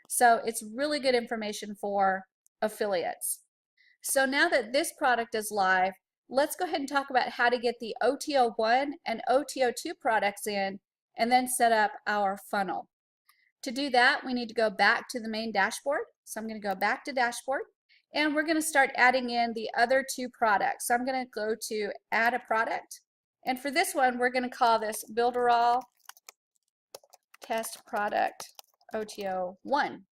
So it's really good information for affiliates. So now that this product is live, let's go ahead and talk about how to get the OTO1 and OTO2 products in and then set up our funnel. To do that, we need to go back to the main dashboard. So I'm going to go back to dashboard, and we're going to start adding in the other two products. So I'm going to go to add a product, and for this one we're going to call this Builderall test product OTO1.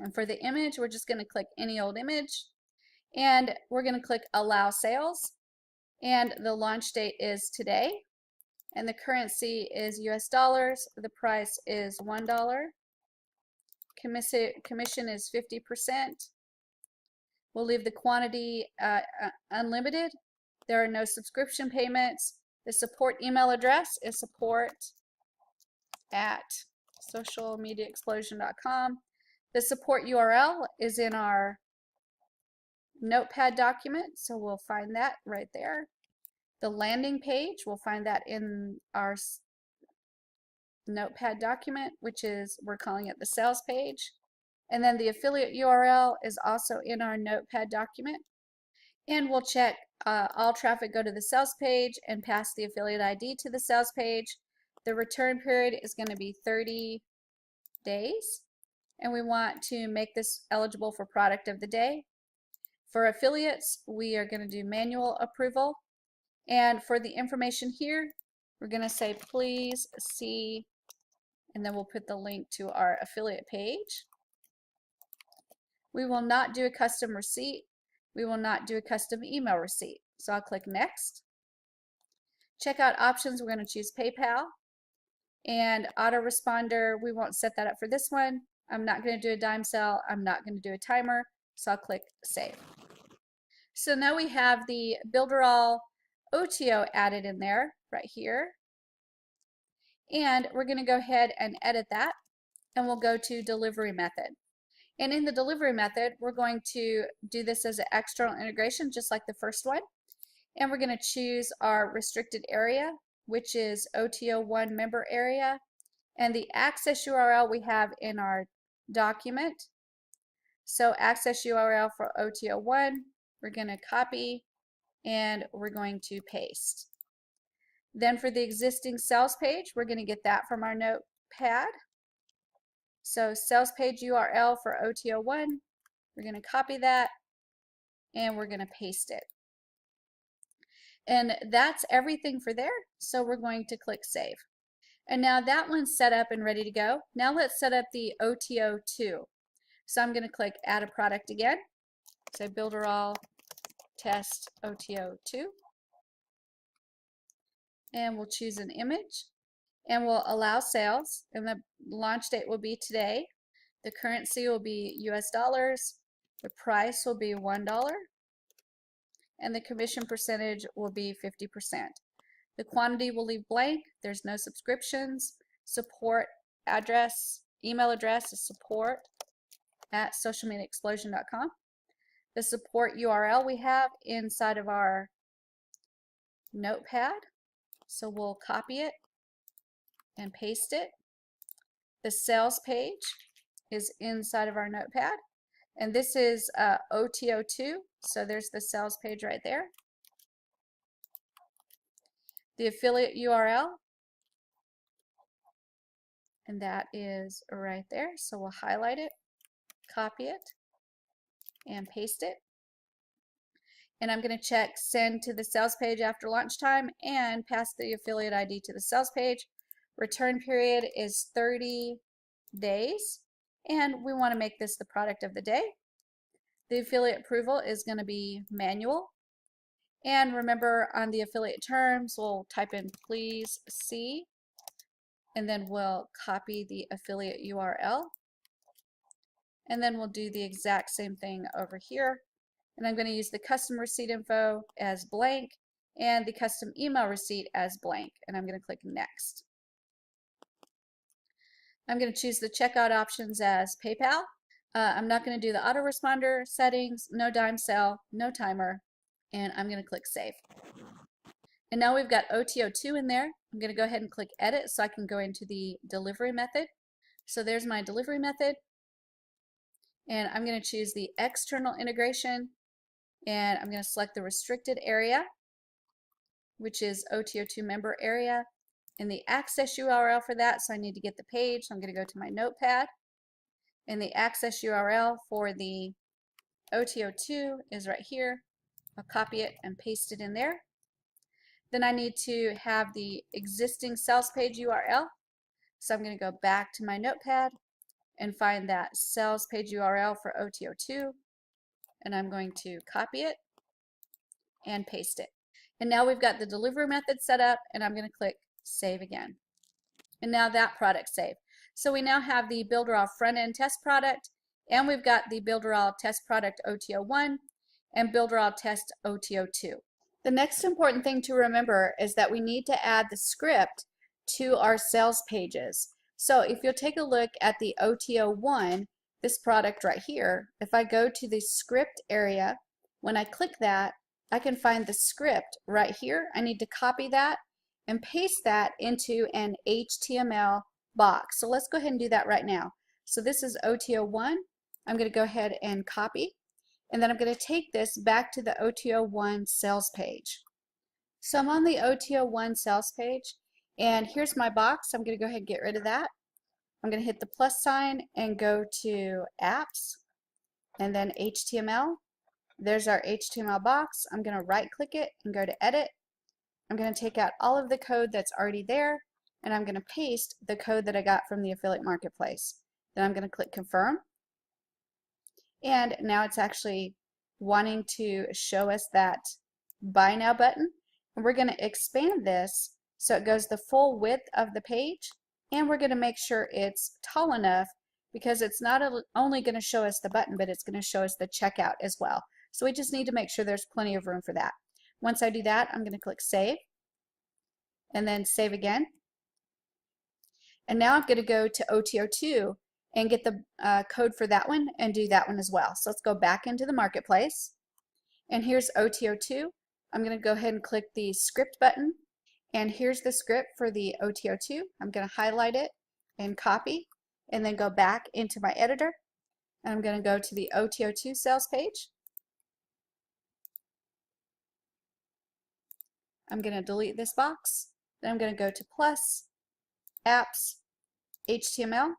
And for the image, we're just going to click any old image, and we're going to click Allow Sales, and the launch date is today, and the currency is US dollars. The price is $1. Commission is 50%. We'll leave the quantity unlimited. There are no subscription payments. The support email address is support@socialmediaexplosion.com. The support URL is in our notepad document, so we'll find that right there. The landing page, we'll find that in our notepad document, which is, we're calling it the sales page. And then the affiliate URL is also in our notepad document. And we'll check all traffic go to the sales page and pass the affiliate ID to the sales page. The return period is going to be 30 days. And we want to make this eligible for product of the day. For affiliates, we are going to do manual approval. And for the information here, we're going to say please see, and then we'll put the link to our affiliate page. We will not do a custom receipt. We will not do a custom email receipt. So I'll click next. Checkout options, we're going to choose PayPal. And autoresponder, we won't set that up for this one. I'm not going to do a dime sell. I'm not going to do a timer. So I'll click save. So now we have the Builderall OTO added in there right here. And we're going to go ahead and edit that. And we'll go to delivery method. And in the delivery method, we're going to do this as an external integration, just like the first one. And we're going to choose our restricted area, which is OTO1 member area. And the access URL we have in our document. So access URL for OTO1, we're going to copy and we're going to paste. Then for the existing sales page, we're going to get that from our notepad. So sales page URL for OTO1, we're going to copy that and we're going to paste it. And that's everything for there. So we're going to click save. And now that one's set up and ready to go. Now let's set up the OTO2. So I'm going to click add a product again. So Builderall test OTO2. And we'll choose an image. And we'll allow sales. And the launch date will be today. The currency will be US dollars. The price will be $1. And the commission percentage will be 50%. The quantity will leave blank. There's no subscriptions. Support address, email address is support@socialmediaexplosion.com. The support URL we have inside of our notepad. So we'll copy it and paste it. The sales page is inside of our notepad. And this is OTO2. So there's the sales page right there. The affiliate URL, and that is right there. So we'll highlight it, copy it, and paste it. And I'm going to check send to the sales page after launch time and pass the affiliate ID to the sales page. Return period is 30 days, and we want to make this the product of the day. The affiliate approval is going to be manual. And remember, on the affiliate terms, we'll type in please see, and then we'll copy the affiliate URL. And then we'll do the exact same thing over here. And I'm going to use the custom receipt info as blank and the custom email receipt as blank. And I'm going to click next. I'm going to choose the checkout options as PayPal. I'm not going to do the autoresponder settings, no dime sell, no timer. And I'm going to click save. And now we've got OTO2 in there. I'm going to go ahead and click edit so I can go into the delivery method. So there's my delivery method. And I'm going to choose the external integration. And I'm going to select the restricted area, which is OTO2 member area. And the access URL for that, so I need to get the page. So I'm going to go to my notepad. And the access URL for the OTO2 is right here. I'll copy it and paste it in there. Then I need to have the existing sales page URL. So I'm going to go back to my notepad and find that sales page URL for OTO2. And I'm going to copy it and paste it. And now we've got the delivery method set up, and I'm going to click save again. And now that product's saved. So we now have the Builderall front-end test product, and we've got the Builderall test product OTO1 and Builderall test OTO2. The next important thing to remember is that we need to add the script to our sales pages. So if you'll take a look at the OTO1, this product right here, if I go to the script area, when I click that, I can find the script right here. I need to copy that and paste that into an HTML box. So let's go ahead and do that right now. So this is OTO1. I'm going to go ahead and copy. And then I'm going to take this back to the OTO1 sales page. So I'm on the OTO1 sales page, and here's my box. I'm going to go ahead and get rid of that. I'm going to hit the plus sign and go to apps and then HTML. There's our HTML box. I'm going to right click it and go to edit. I'm going to take out all of the code that's already there, and I'm going to paste the code that I got from the affiliate marketplace. Then I'm going to click confirm. And now it's actually wanting to show us that buy now button. And we're going to expand this so it goes the full width of the page. And we're going to make sure it's tall enough because it's not only going to show us the button, but it's going to show us the checkout as well. So we just need to make sure there's plenty of room for that. Once I do that, I'm going to click Save and then Save again. And now I'm going to go to OTO2 and get the code for that one and do that one as well. So let's go back into the marketplace. And here's OTO2. I'm going to go ahead and click the script button. And here's the script for the OTO2. I'm going to highlight it and copy and then go back into my editor. And I'm going to go to the OTO2 sales page. I'm going to delete this box. Then I'm going to go to Plus, Apps, HTML.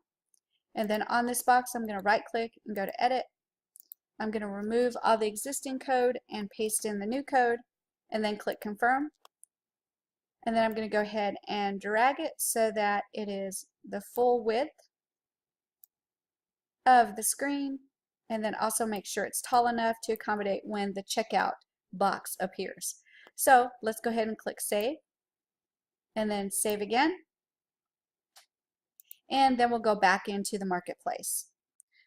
And then on this box, I'm going to right click and go to Edit. I'm going to remove all the existing code and paste in the new code and then click Confirm. And then I'm going to go ahead and drag it so that it is the full width of the screen, and then also make sure it's tall enough to accommodate when the checkout box appears. So let's go ahead and click Save and then Save again. And then we'll go back into the marketplace.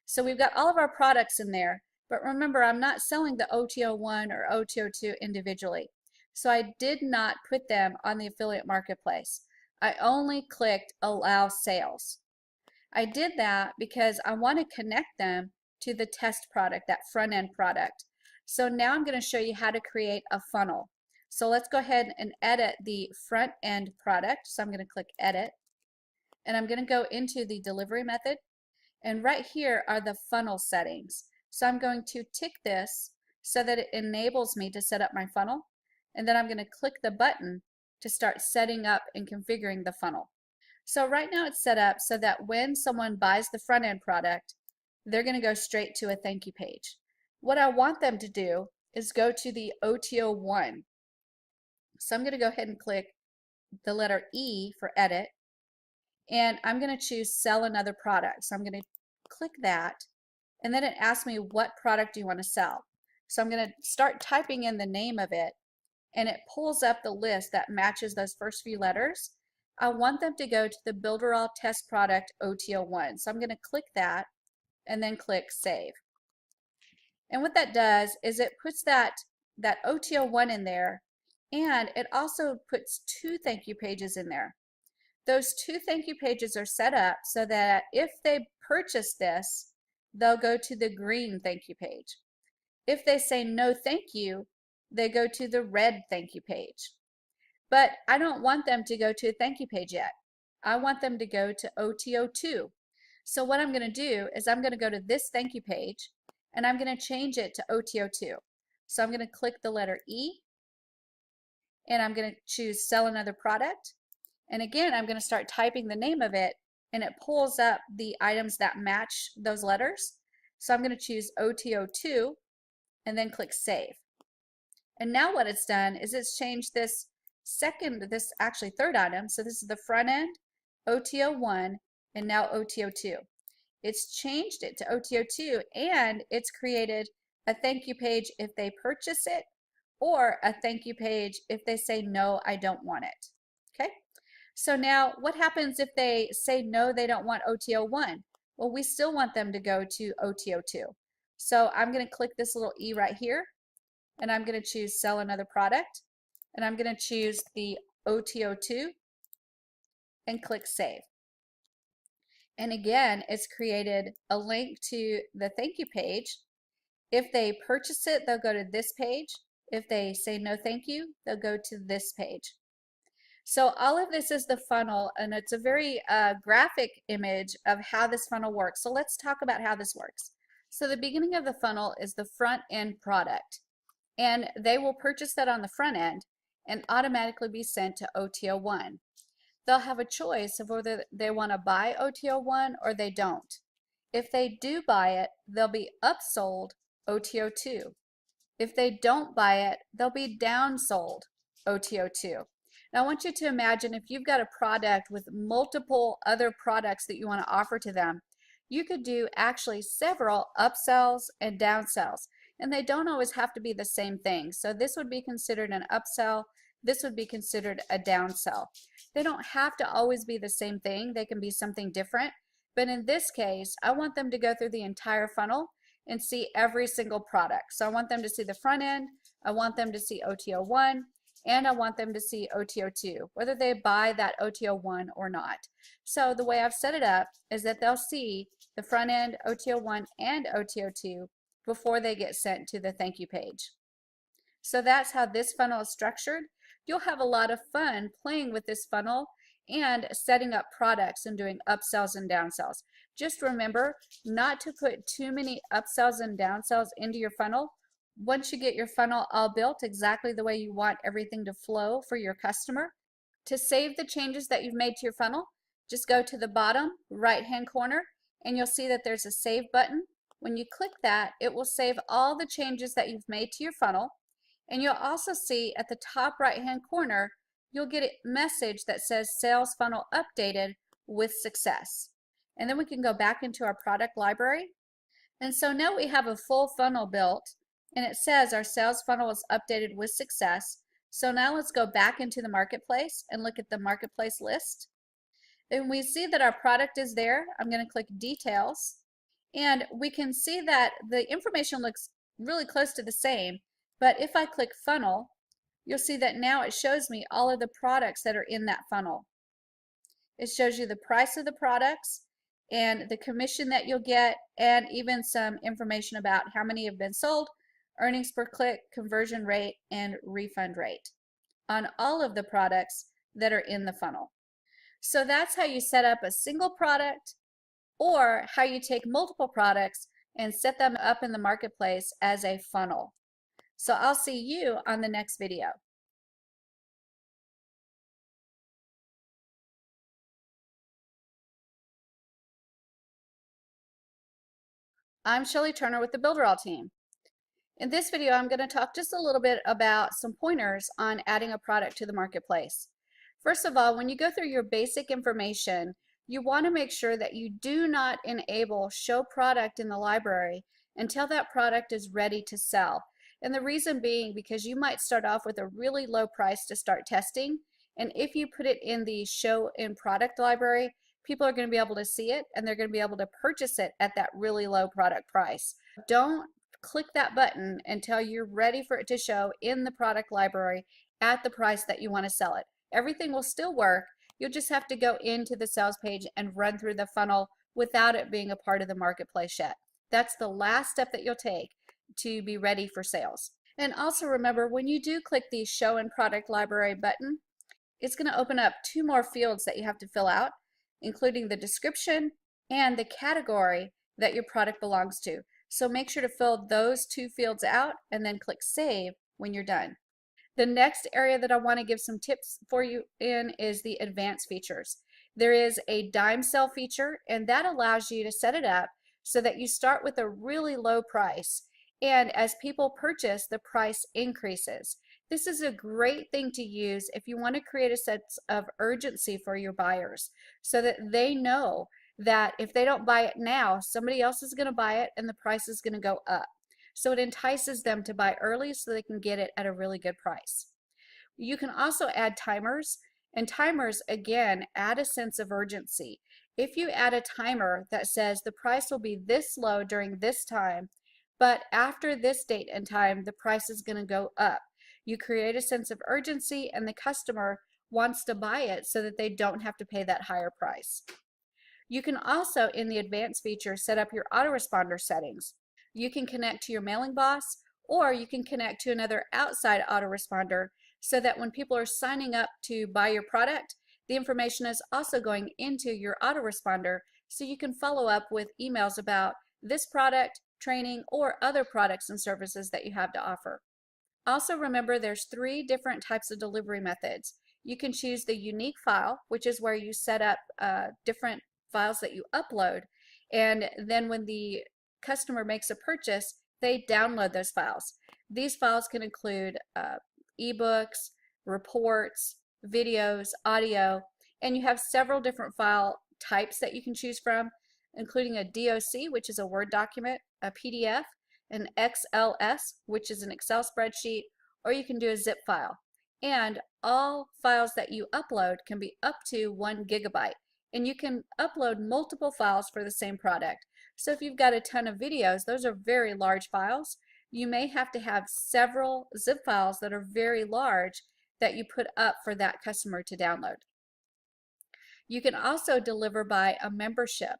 So we've got all of our products in there, but remember, I'm not selling the OTO1 or OTO2 individually. So I did not put them on the affiliate marketplace. I only clicked Allow Sales. I did that because I want to connect them to the test product, that front end product. So now I'm going to show you how to create a funnel. So let's go ahead and edit the front end product. So I'm going to click Edit. And I'm going to go into the delivery method. And right here are the funnel settings. So I'm going to tick this so that it enables me to set up my funnel. And then I'm going to click the button to start setting up and configuring the funnel. So right now it's set up so that when someone buys the front end product, they're going to go straight to a thank you page. What I want them to do is go to the OTO1. So I'm going to go ahead and click the letter E for edit. And I'm going to choose sell another product. So I'm going to click that. And then it asks me what product do you want to sell. So I'm going to start typing in the name of it. And it pulls up the list that matches those first few letters. I want them to go to the Builderall test product OTO1. So I'm going to click that and then click Save. And what that does is it puts that OTO1 in there, and it also puts 2 thank you pages in there. Those 2 thank you pages are set up so that if they purchase this, they'll go to the green thank you page. If they say no thank you, they go to the red thank you page. But I don't want them to go to a thank you page yet. I want them to go to OTO2. So what I'm going to do is I'm going to go to this thank you page and I'm going to change it to OTO2. So I'm going to click the letter E and I'm going to choose sell another product. And again, I'm going to start typing the name of it and it pulls up the items that match those letters. So I'm going to choose OTO2 and then click Save. And now what it's done is it's changed this actually third item. So this is the front end, OTO1, and now OTO2. It's changed it to OTO2 and it's created a thank you page if they purchase it or a thank you page if they say no, I don't want it. Okay? So now what happens if they say no, they don't want OTO1? Well, we still want them to go to OTO2. So I'm going to click this little E right here and I'm going to choose sell another product and I'm going to choose the OTO2 and click Save. And again, it's created a link to the thank you page. If they purchase it, they'll go to this page. If they say no thank you, they'll go to this page. So all of this is the funnel, and it's a very graphic image of how this funnel works. So let's talk about how this works. So the beginning of the funnel is the front end product, and they will purchase that on the front end and automatically be sent to OTO1. They'll have a choice of whether they want to buy OTO1 or they don't. If they do buy it, they'll be upsold OTO2. If they don't buy it, they'll be downsold OTO2. Now I want you to imagine if you've got a product with multiple other products that you want to offer to them, you could do actually several upsells and downsells. And they don't always have to be the same thing. So this would be considered an upsell. this would be considered a downsell. They don't have to always be the same thing. They can be something different. But in this case, I want them to go through the entire funnel and see every single product. So I want them to see the front end, I want them to see OTO1, and I want them to see OTO2, whether they buy that OTO1 or not. So the way I've set it up is that they'll see the front end, OTO1, and OTO2 before they get sent to the thank you page. So that's how this funnel is structured. You'll have a lot of fun playing with this funnel and setting up products and doing upsells and downsells. Just remember not to put too many upsells and downsells into your funnel. Once you get your funnel all built exactly the way you want everything to flow for your customer, to save the changes that you've made to your funnel, just go to the bottom right-hand corner and you'll see that there's a save button. When you click that, it will save all the changes that you've made to your funnel. And you'll also see at the top right-hand corner, you'll get a message that says sales funnel updated with success. And then we can go back into our product library. And so now we have a full funnel built, and it says our sales funnel is updated with success. So now let's go back into the marketplace and look at the marketplace list. And we see that our product is there. I'm going to click details, and we can see that the information looks really close to the same. But if I click funnel, you'll see that now it shows me all of the products that are in that funnel. It shows you the price of the products and the commission that you'll get, and even some information about how many have been sold, earnings per click, conversion rate, and refund rate on all of the products that are in the funnel. So that's how you set up a single product, or how you take multiple products and set them up in the marketplace as a funnel. So I'll see you on the next video. I'm Shelley Turner with the Builderall team. In this video, I'm going to talk just a little bit about some pointers on adding a product to the marketplace. First of all, when you go through your basic information, you want to make sure that you do not enable show product in the library until that product is ready to sell. And the reason being because you might start off with a really low price to start testing, and if you put it in the show in product library, people are going to be able to see it and they're going to be able to purchase it at that really low product price. Don't click that button until you're ready for it to show in the product library at the price that you want to sell it. Everything will still work. You'll just have to go into the sales page and run through the funnel without it being a part of the marketplace yet. That's the last step that you'll take to be ready for sales. And also remember, when you do click the show in product library button, it's going to open up two more fields that you have to fill out, including the description and the category that your product belongs to. So make sure to fill those two fields out and then click save when you're done. The next area that I want to give some tips for you in is the advanced features. There is a dime sale feature, and that allows you to set it up so that you start with a really low price, and as people purchase, the price increases. This is a great thing to use if you want to create a sense of urgency for your buyers so that they know that if they don't buy it now, somebody else is going to buy it and the price is going to go up. So it entices them to buy early so they can get it at a really good price. You can also add timers, and timers again add a sense of urgency. If you add a timer that says the price will be this low during this time, but after this date and time the price is going to go up, you create a sense of urgency and the customer wants to buy it so that they don't have to pay that higher price. You can also, in the advanced feature, set up your autoresponder settings. You can connect to your mailing boss, or you can connect to another outside autoresponder so that when people are signing up to buy your product, the information is also going into your autoresponder so you can follow up with emails about this product, training, or other products and services that you have to offer. Also remember, there's 3 different types of delivery methods. You can choose the unique file, which is where you set up different files that you upload, and then when the customer makes a purchase, they download those files. These files can include ebooks, reports, videos, audio, and you have several different file types that you can choose from, including a DOC, which is a Word document, a PDF, an XLS, which is an Excel spreadsheet, or you can do a zip file. and all files that you upload can be up to 1 gigabyte. And you can upload multiple files for the same product. So if you've got a ton of videos, those are very large files. You may have to have several zip files that are very large that you put up for that customer to download. You can also deliver by a membership.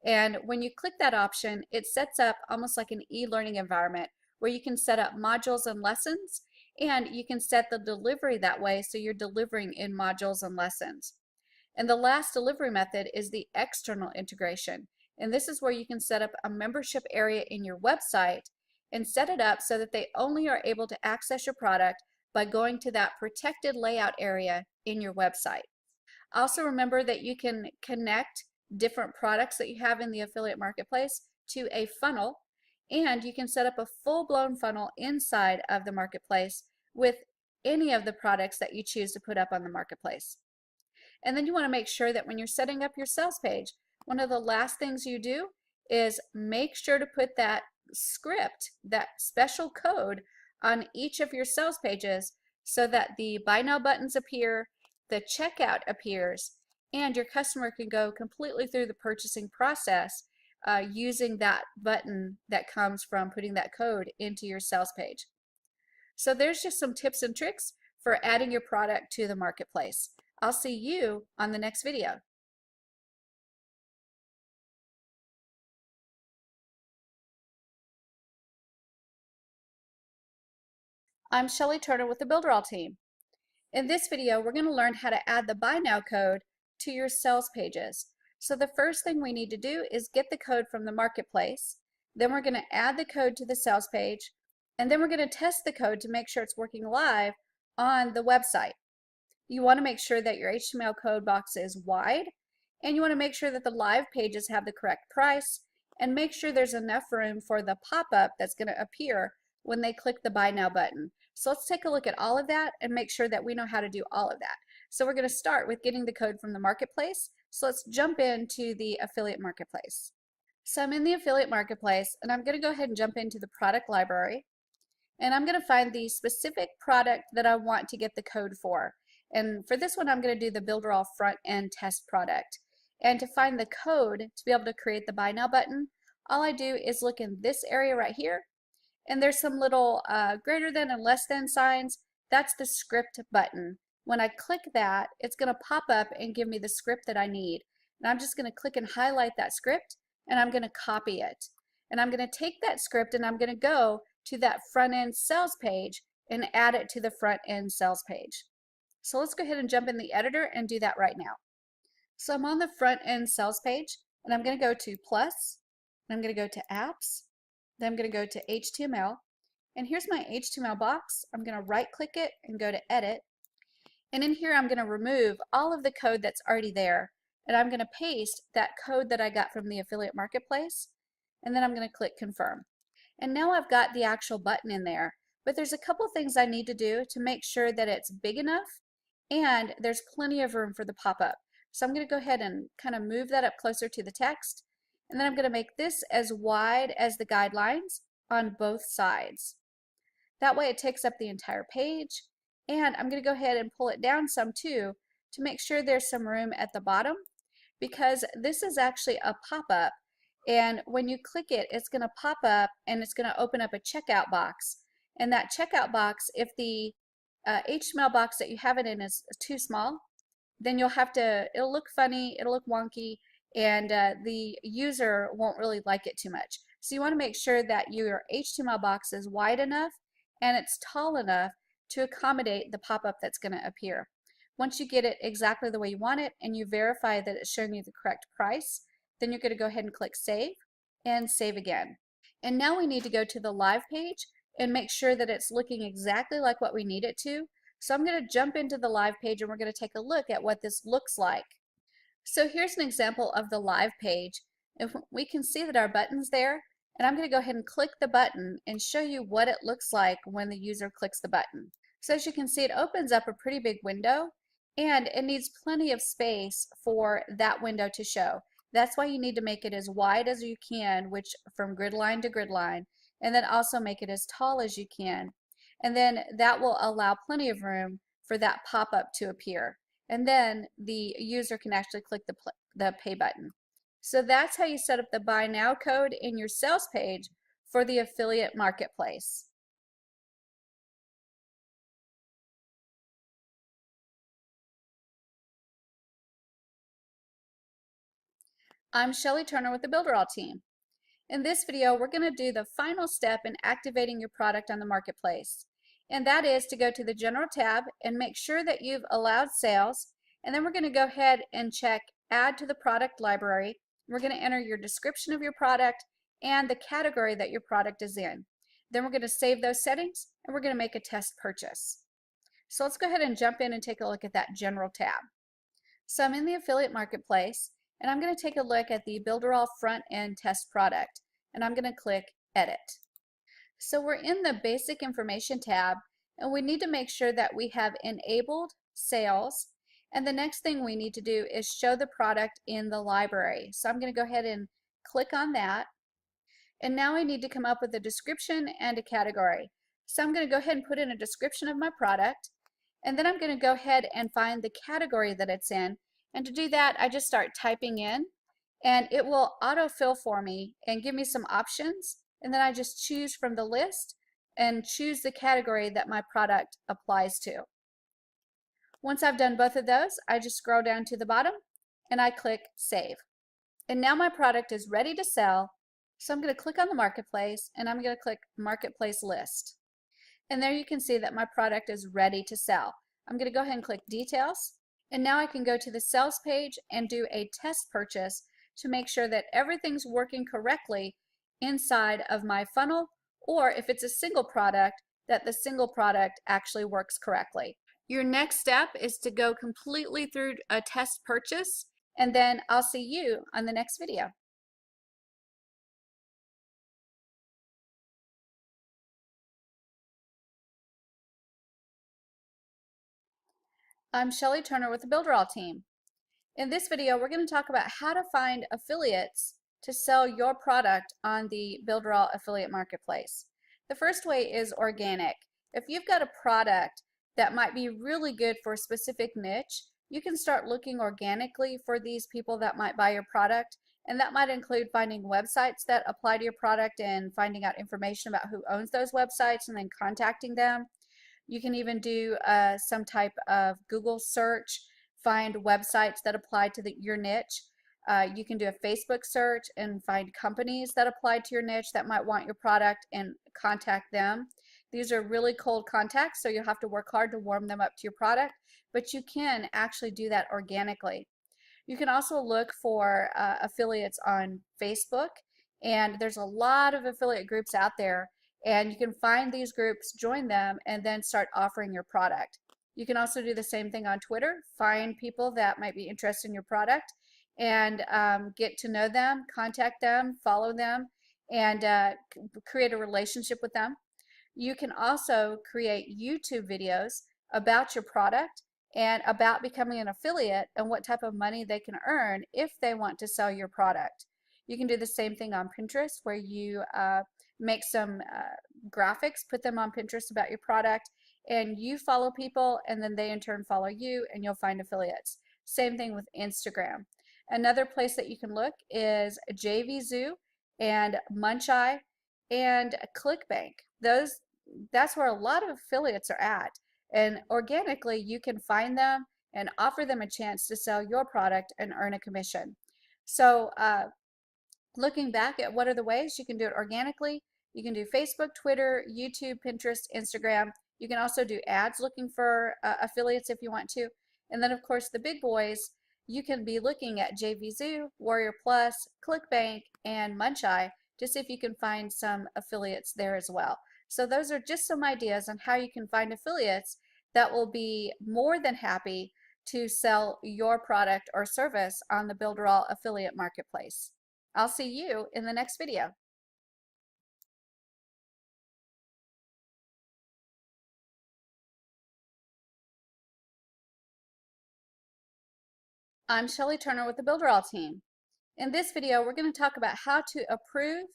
And when you click that option, it sets up almost like an e-learning environment where you can set up modules and lessons, and you can set the delivery that way so you're delivering in modules and lessons. And the last delivery method is the external integration. And this is where you can set up a membership area in your website and set it up so that they only are able to access your product by going to that protected layout area in your website. Also remember that you can connect different products that you have in the affiliate marketplace to a funnel, and you can set up a full-blown funnel inside of the marketplace with any of the products that you choose to put up on the marketplace. And then you want to make sure that when you're setting up your sales page, one of the last things you do is make sure to put that script, that special code on each of your sales pages so that the buy now buttons appear, the checkout appears, and your customer can go completely through the purchasing process using that button that comes from putting that code into your sales page. So there's just some tips and tricks for adding your product to the marketplace. I'll see you on the next video. I'm Shelley Turner with the Builderall team. In this video, we're going to learn how to add the buy now code to your sales pages. So the first thing we need to do is get the code from the marketplace. Then we're going to add the code to the sales page, and then we're going to test the code to make sure it's working live on the website. You want to make sure that your HTML code box is wide, and you want to make sure that the live pages have the correct price, and make sure there's enough room for the pop-up that's going to appear when they click the buy now button. So let's take a look at all of that and make sure that we know how to do all of that. So we're going to start with getting the code from the marketplace. So let's jump into the affiliate marketplace. So I'm in the affiliate marketplace, and I'm going to go ahead and jump into the product library, and I'm going to find the specific product that I want to get the code for. And for this one, I'm going to do the Builderall front end test product. And to find the code to be able to create the buy now button, all I do is look in this area right here, and there's some little greater than and less than signs. That's the script button. When I click that, it's going to pop up and give me the script that I need. And I'm just going to click and highlight that script, and I'm going to copy it. And I'm going to take that script and I'm going to go to that front end sales page and add it to the front end sales page. So let's go ahead and jump in the editor and do that right now. So I'm on the front end sales page, and I'm going to go to plus, and I'm going to go to apps, then I'm going to go to HTML, and here's my HTML box. I'm going to right click it and go to edit, and in here I'm going to remove all of the code that's already there, and I'm going to paste that code that I got from the affiliate marketplace, and then I'm going to click confirm. And now I've got the actual button in there, but there's a couple things I need to do to make sure that it's big enough and there's plenty of room for the pop-up. So I'm going to go ahead and kind of move that up closer to the text, and then I'm going to make this as wide as the guidelines on both sides. That way it takes up the entire page, and I'm going to go ahead and pull it down some too to make sure there's some room at the bottom, because this is actually a pop-up, and when you click it, it's going to pop up and it's going to open up a checkout box. And that checkout box, if the HTML box that you have it in is too small, then you'll have to, it'll look funny, it'll look wonky, and the user won't really like it too much. So you want to make sure that your HTML box is wide enough and it's tall enough to accommodate the pop-up that's going to appear. Once you get it exactly the way you want it and you verify that it's showing you the correct price, then you're going to go ahead and click save and save again. And now we need to go to the live page and make sure that it's looking exactly like what we need it to. So I'm going to jump into the live page and we're going to take a look at what this looks like. So here's an example of the live page. If we can see that our button's there, and I'm going to go ahead and click the button and show you what it looks like when the user clicks the button. So as you can see, it opens up a pretty big window, and it needs plenty of space for that window to show. That's why you need to make it as wide as you can, which from grid line to grid line, and then also make it as tall as you can. And then that will allow plenty of room for that pop-up to appear. And then the user can actually click the pay button. So that's how you set up the buy now code in your sales page for the affiliate marketplace. I'm Shelly Turner with the Builderall team. In this video, we're going to do the final step in activating your product on the marketplace. And that is to go to the General tab and make sure that you've allowed sales. And then we're going to go ahead and check Add to the Product Library. We're going to enter your description of your product and the category that your product is in. Then we're going to save those settings and we're going to make a test purchase. So let's go ahead and jump in and take a look at that General tab. So I'm in the affiliate marketplace and I'm going to take a look at the Builderall front end test product and I'm going to click Edit. So we're in the Basic Information tab and we need to make sure that we have enabled sales, and the next thing we need to do is show the product in the library. So I'm going to go ahead and click on that, and now I need to come up with a description and a category. So I'm going to go ahead and put in a description of my product, and then I'm going to go ahead and find the category that it's in. And to do that, I just start typing in, and it will autofill for me and give me some options. And then I just choose from the list and choose the category that my product applies to. Once I've done both of those, I just scroll down to the bottom and I click Save. And now my product is ready to sell. So I'm going to click on the marketplace and I'm going to click Marketplace List. And there you can see that my product is ready to sell. I'm going to go ahead and click Details. And now I can go to the sales page and do a test purchase to make sure that everything's working correctly inside of my funnel, or if it's a single product, that the single product actually works correctly. Your next step is to go completely through a test purchase, and then I'll see you on the next video. I'm Shelly Turner with the Builderall team. In this video, we're going to talk about how to find affiliates to sell your product on the Builderall affiliate marketplace. The first way is organic. If you've got a product that might be really good for a specific niche, you can start looking organically for these people that might buy your product, and that might include finding websites that apply to your product and finding out information about who owns those websites and then contacting them. You can even do some type of Google search, find websites that apply to your niche. You can do a Facebook search and find companies that apply to your niche that might want your product and contact them. These are really cold contacts, so you'll have to work hard to warm them up to your product, but you can actually do that organically. You can also look for affiliates on Facebook, and there's a lot of affiliate groups out there, and you can find these groups, join them, and then start offering your product. You can also do the same thing on Twitter, find people that might be interested in your product and get to know them, contact them, follow them, and create a relationship with them. You can also create YouTube videos about your product and about becoming an affiliate and what type of money they can earn if they want to sell your product. You can do the same thing on Pinterest, where you make some graphics, put them on Pinterest about your product, and you follow people, and then they in turn follow you, and you'll find affiliates. Same thing with Instagram. Another place that you can look is JVZoo and Muncheye and ClickBank. That's where a lot of affiliates are at, and organically you can find them and offer them a chance to sell your product and earn a commission. So looking back at what are the ways you can do it organically, you can do Facebook, Twitter, YouTube, Pinterest, Instagram. You can also do ads looking for affiliates if you want to. And then of course the big boys, you can be looking at JVZoo, Warrior Plus, ClickBank, and Muncheye to see if you can find some affiliates there as well. So those are just some ideas on how you can find affiliates that will be more than happy to sell your product or service on the Builderall affiliate marketplace. I'll see you in the next video. I'm Shelly Turner with the Builderall team. In this video, we're going to talk about how to approve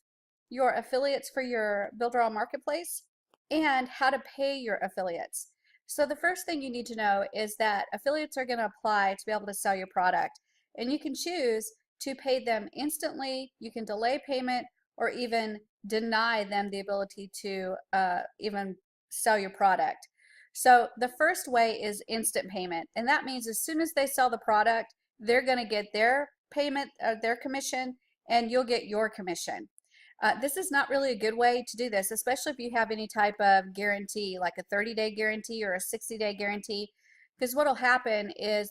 your affiliates for your Builderall Marketplace and how to pay your affiliates. So the first thing you need to know is that affiliates are going to apply to be able to sell your product. And you can choose to pay them instantly, you can delay payment, or even deny them the ability to even sell your product. So the first way is instant payment, and that means as soon as they sell the product, they're going to get their payment, their commission, and you'll get your commission. This is not really a good way to do this, especially if you have any type of guarantee, like a 30-day guarantee or a 60-day guarantee, because what'll happen is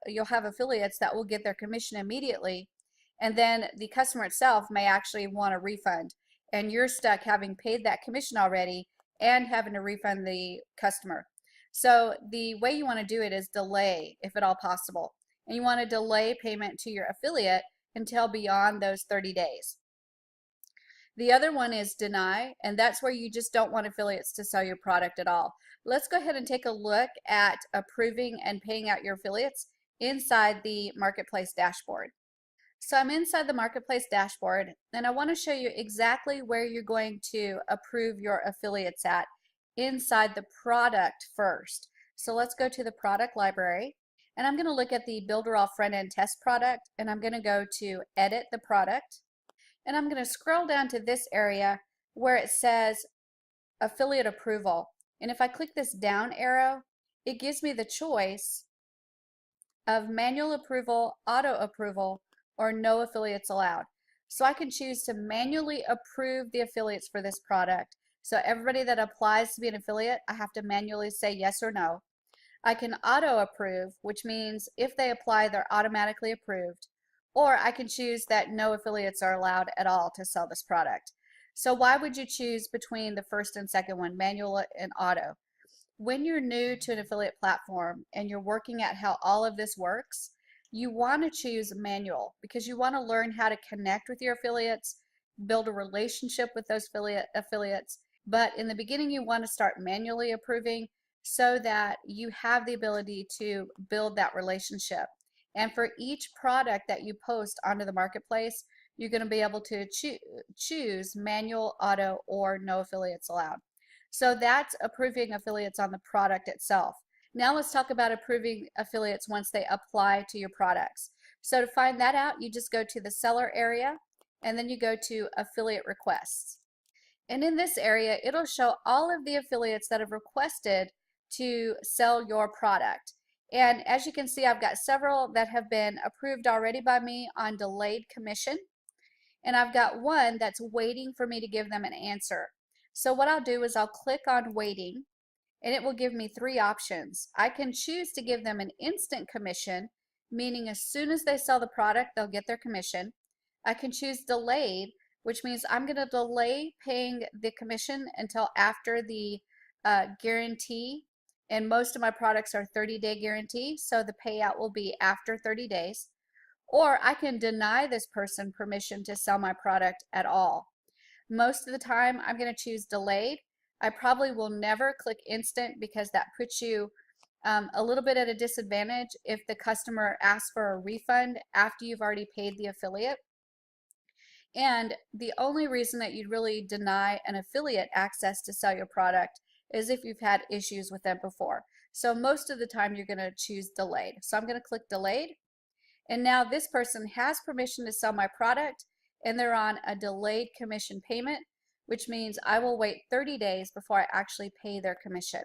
you'll have affiliates that will get their commission immediately, and then the customer itself may actually want a refund, and you're stuck having paid that commission already and having to refund the customer. So the way you want to do it is delay, if at all possible, and you want to delay payment to your affiliate until beyond those 30 days. The other one is deny, and that's where you just don't want affiliates to sell your product at all. Let's go ahead and take a look at approving and paying out your affiliates inside the Marketplace dashboard. So I'm inside the Marketplace dashboard, and I want to show you exactly where you're going to approve your affiliates at inside the product first. So let's go to the product library, and I'm going to look at the Builderall front-end test product, and I'm going to go to edit the product. And I'm going to scroll down to this area where it says affiliate approval. And if I click this down arrow, it gives me the choice of manual approval, auto approval, or no affiliates allowed. So I can choose to manually approve the affiliates for this product. So everybody that applies to be an affiliate, I have to manually say yes or no. I can auto approve, which means if they apply, they're automatically approved. Or I can choose that no affiliates are allowed at all to sell this product. So why would you choose between the first and second one, manual and auto? When you're new to an affiliate platform and you're working at how all of this works, you want to choose manual because you want to learn how to connect with your affiliates, build a relationship with those affiliates. But in the beginning, you want to start manually approving so that you have the ability to build that relationship. And for each product that you post onto the marketplace, you're going to be able to choose manual, auto, or no affiliates allowed. So that's approving affiliates on the product itself. Now let's talk about approving affiliates once they apply to your products. So to find that out, you just go to the seller area, and then you go to affiliate requests. And in this area, it'll show all of the affiliates that have requested to sell your product. And as you can see, I've got several that have been approved already by me on delayed commission. And I've got one that's waiting for me to give them an answer. So what I'll do is I'll click on waiting, and it will give me three options. I can choose to give them an instant commission, meaning as soon as they sell the product, they'll get their commission. I can choose delayed, which means I'm going to delay paying the commission until after the guarantee. And most of my products are 30-day guarantee, so the payout will be after 30 days. Or I can deny this person permission to sell my product at all. Most of the time, I'm going to choose delayed. I probably will never click instant because that puts you a little bit at a disadvantage if the customer asks for a refund after you've already paid the affiliate. And the only reason that you'd really deny an affiliate access to sell your product is if you've had issues with them before. So most of the time you're going to choose delayed. So I'm going to click delayed. And now this person has permission to sell my product, and they're on a delayed commission payment, which means I will wait 30 days before I actually pay their commission.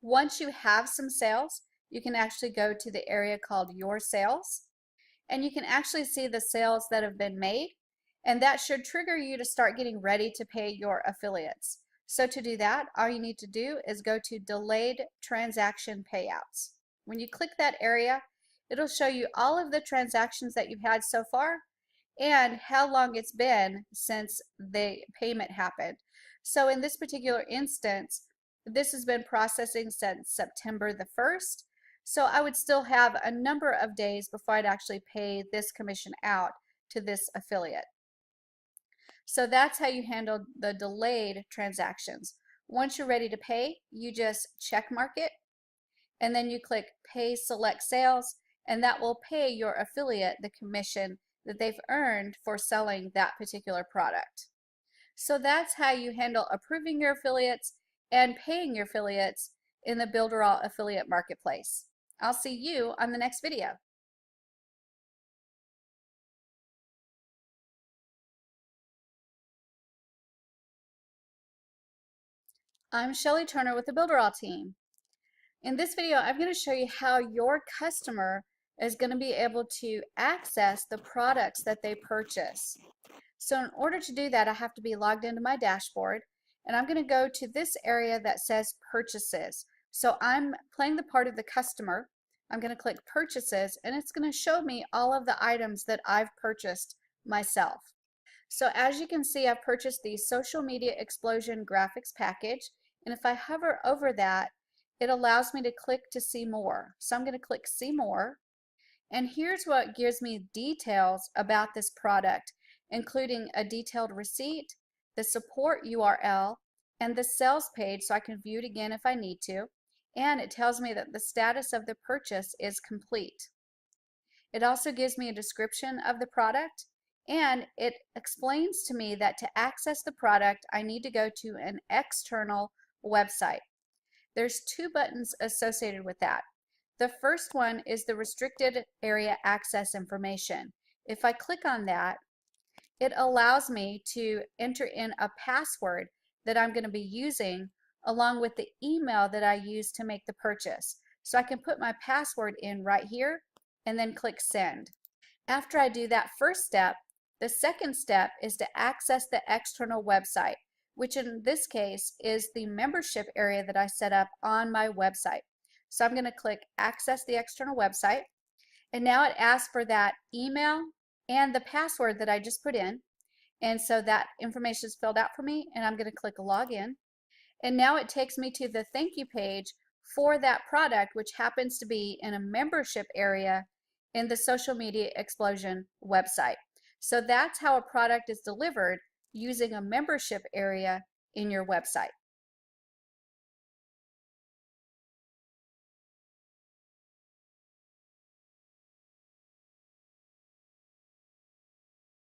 Once you have some sales, you can actually go to the area called Your Sales, and you can actually see the sales that have been made, and that should trigger you to start getting ready to pay your affiliates. So to do that, all you need to do is go to Delayed Transaction Payouts. When you click that area, it'll show you all of the transactions that you've had so far and how long it's been since the payment happened. So in this particular instance, this has been processing since September the 1st. So I would still have a number of days before I'd actually pay this commission out to this affiliate. So that's how you handle the delayed transactions. Once you're ready to pay, you just check mark it, and then you click Pay Select Sales, and that will pay your affiliate the commission that they've earned for selling that particular product. So that's how you handle approving your affiliates and paying your affiliates in the Builderall Affiliate Marketplace. I'll see you on the next video. I'm Shelly Turner with the Builderall team. In this video, I'm going to show you how your customer is going to be able to access the products that they purchase. So in order to do that, I have to be logged into my dashboard, and I'm going to go to this area that says purchases. So I'm playing the part of the customer. I'm going to click purchases, and it's going to show me all of the items that I've purchased myself. So as you can see, I've purchased the Social Media Explosion graphics package, and if I hover over that, it allows me to click to see more. So I'm going to click see more, and here's what gives me details about this product, including a detailed receipt, the support URL, and the sales page so I can view it again if I need to, and it tells me that the status of the purchase is complete. It also gives me a description of the product, and it explains to me that to access the product I need to go to an external website. There's two buttons associated with that. The first one is the restricted area access information. If I click on that, it allows me to enter in a password that I'm going to be using along with the email that I use to make the purchase. So I can put my password in right here and then click send. After I do that first step, the second step is to access the external website, which in this case is the membership area that I set up on my website. So I'm going to click access the external website, and now it asks for that email and the password that I just put in, and so that information is filled out for me, and I'm going to click login, and now it takes me to the thank you page for that product, which happens to be in a membership area in the Social Media Explosion website. So that's how a product is delivered using a membership area in your website.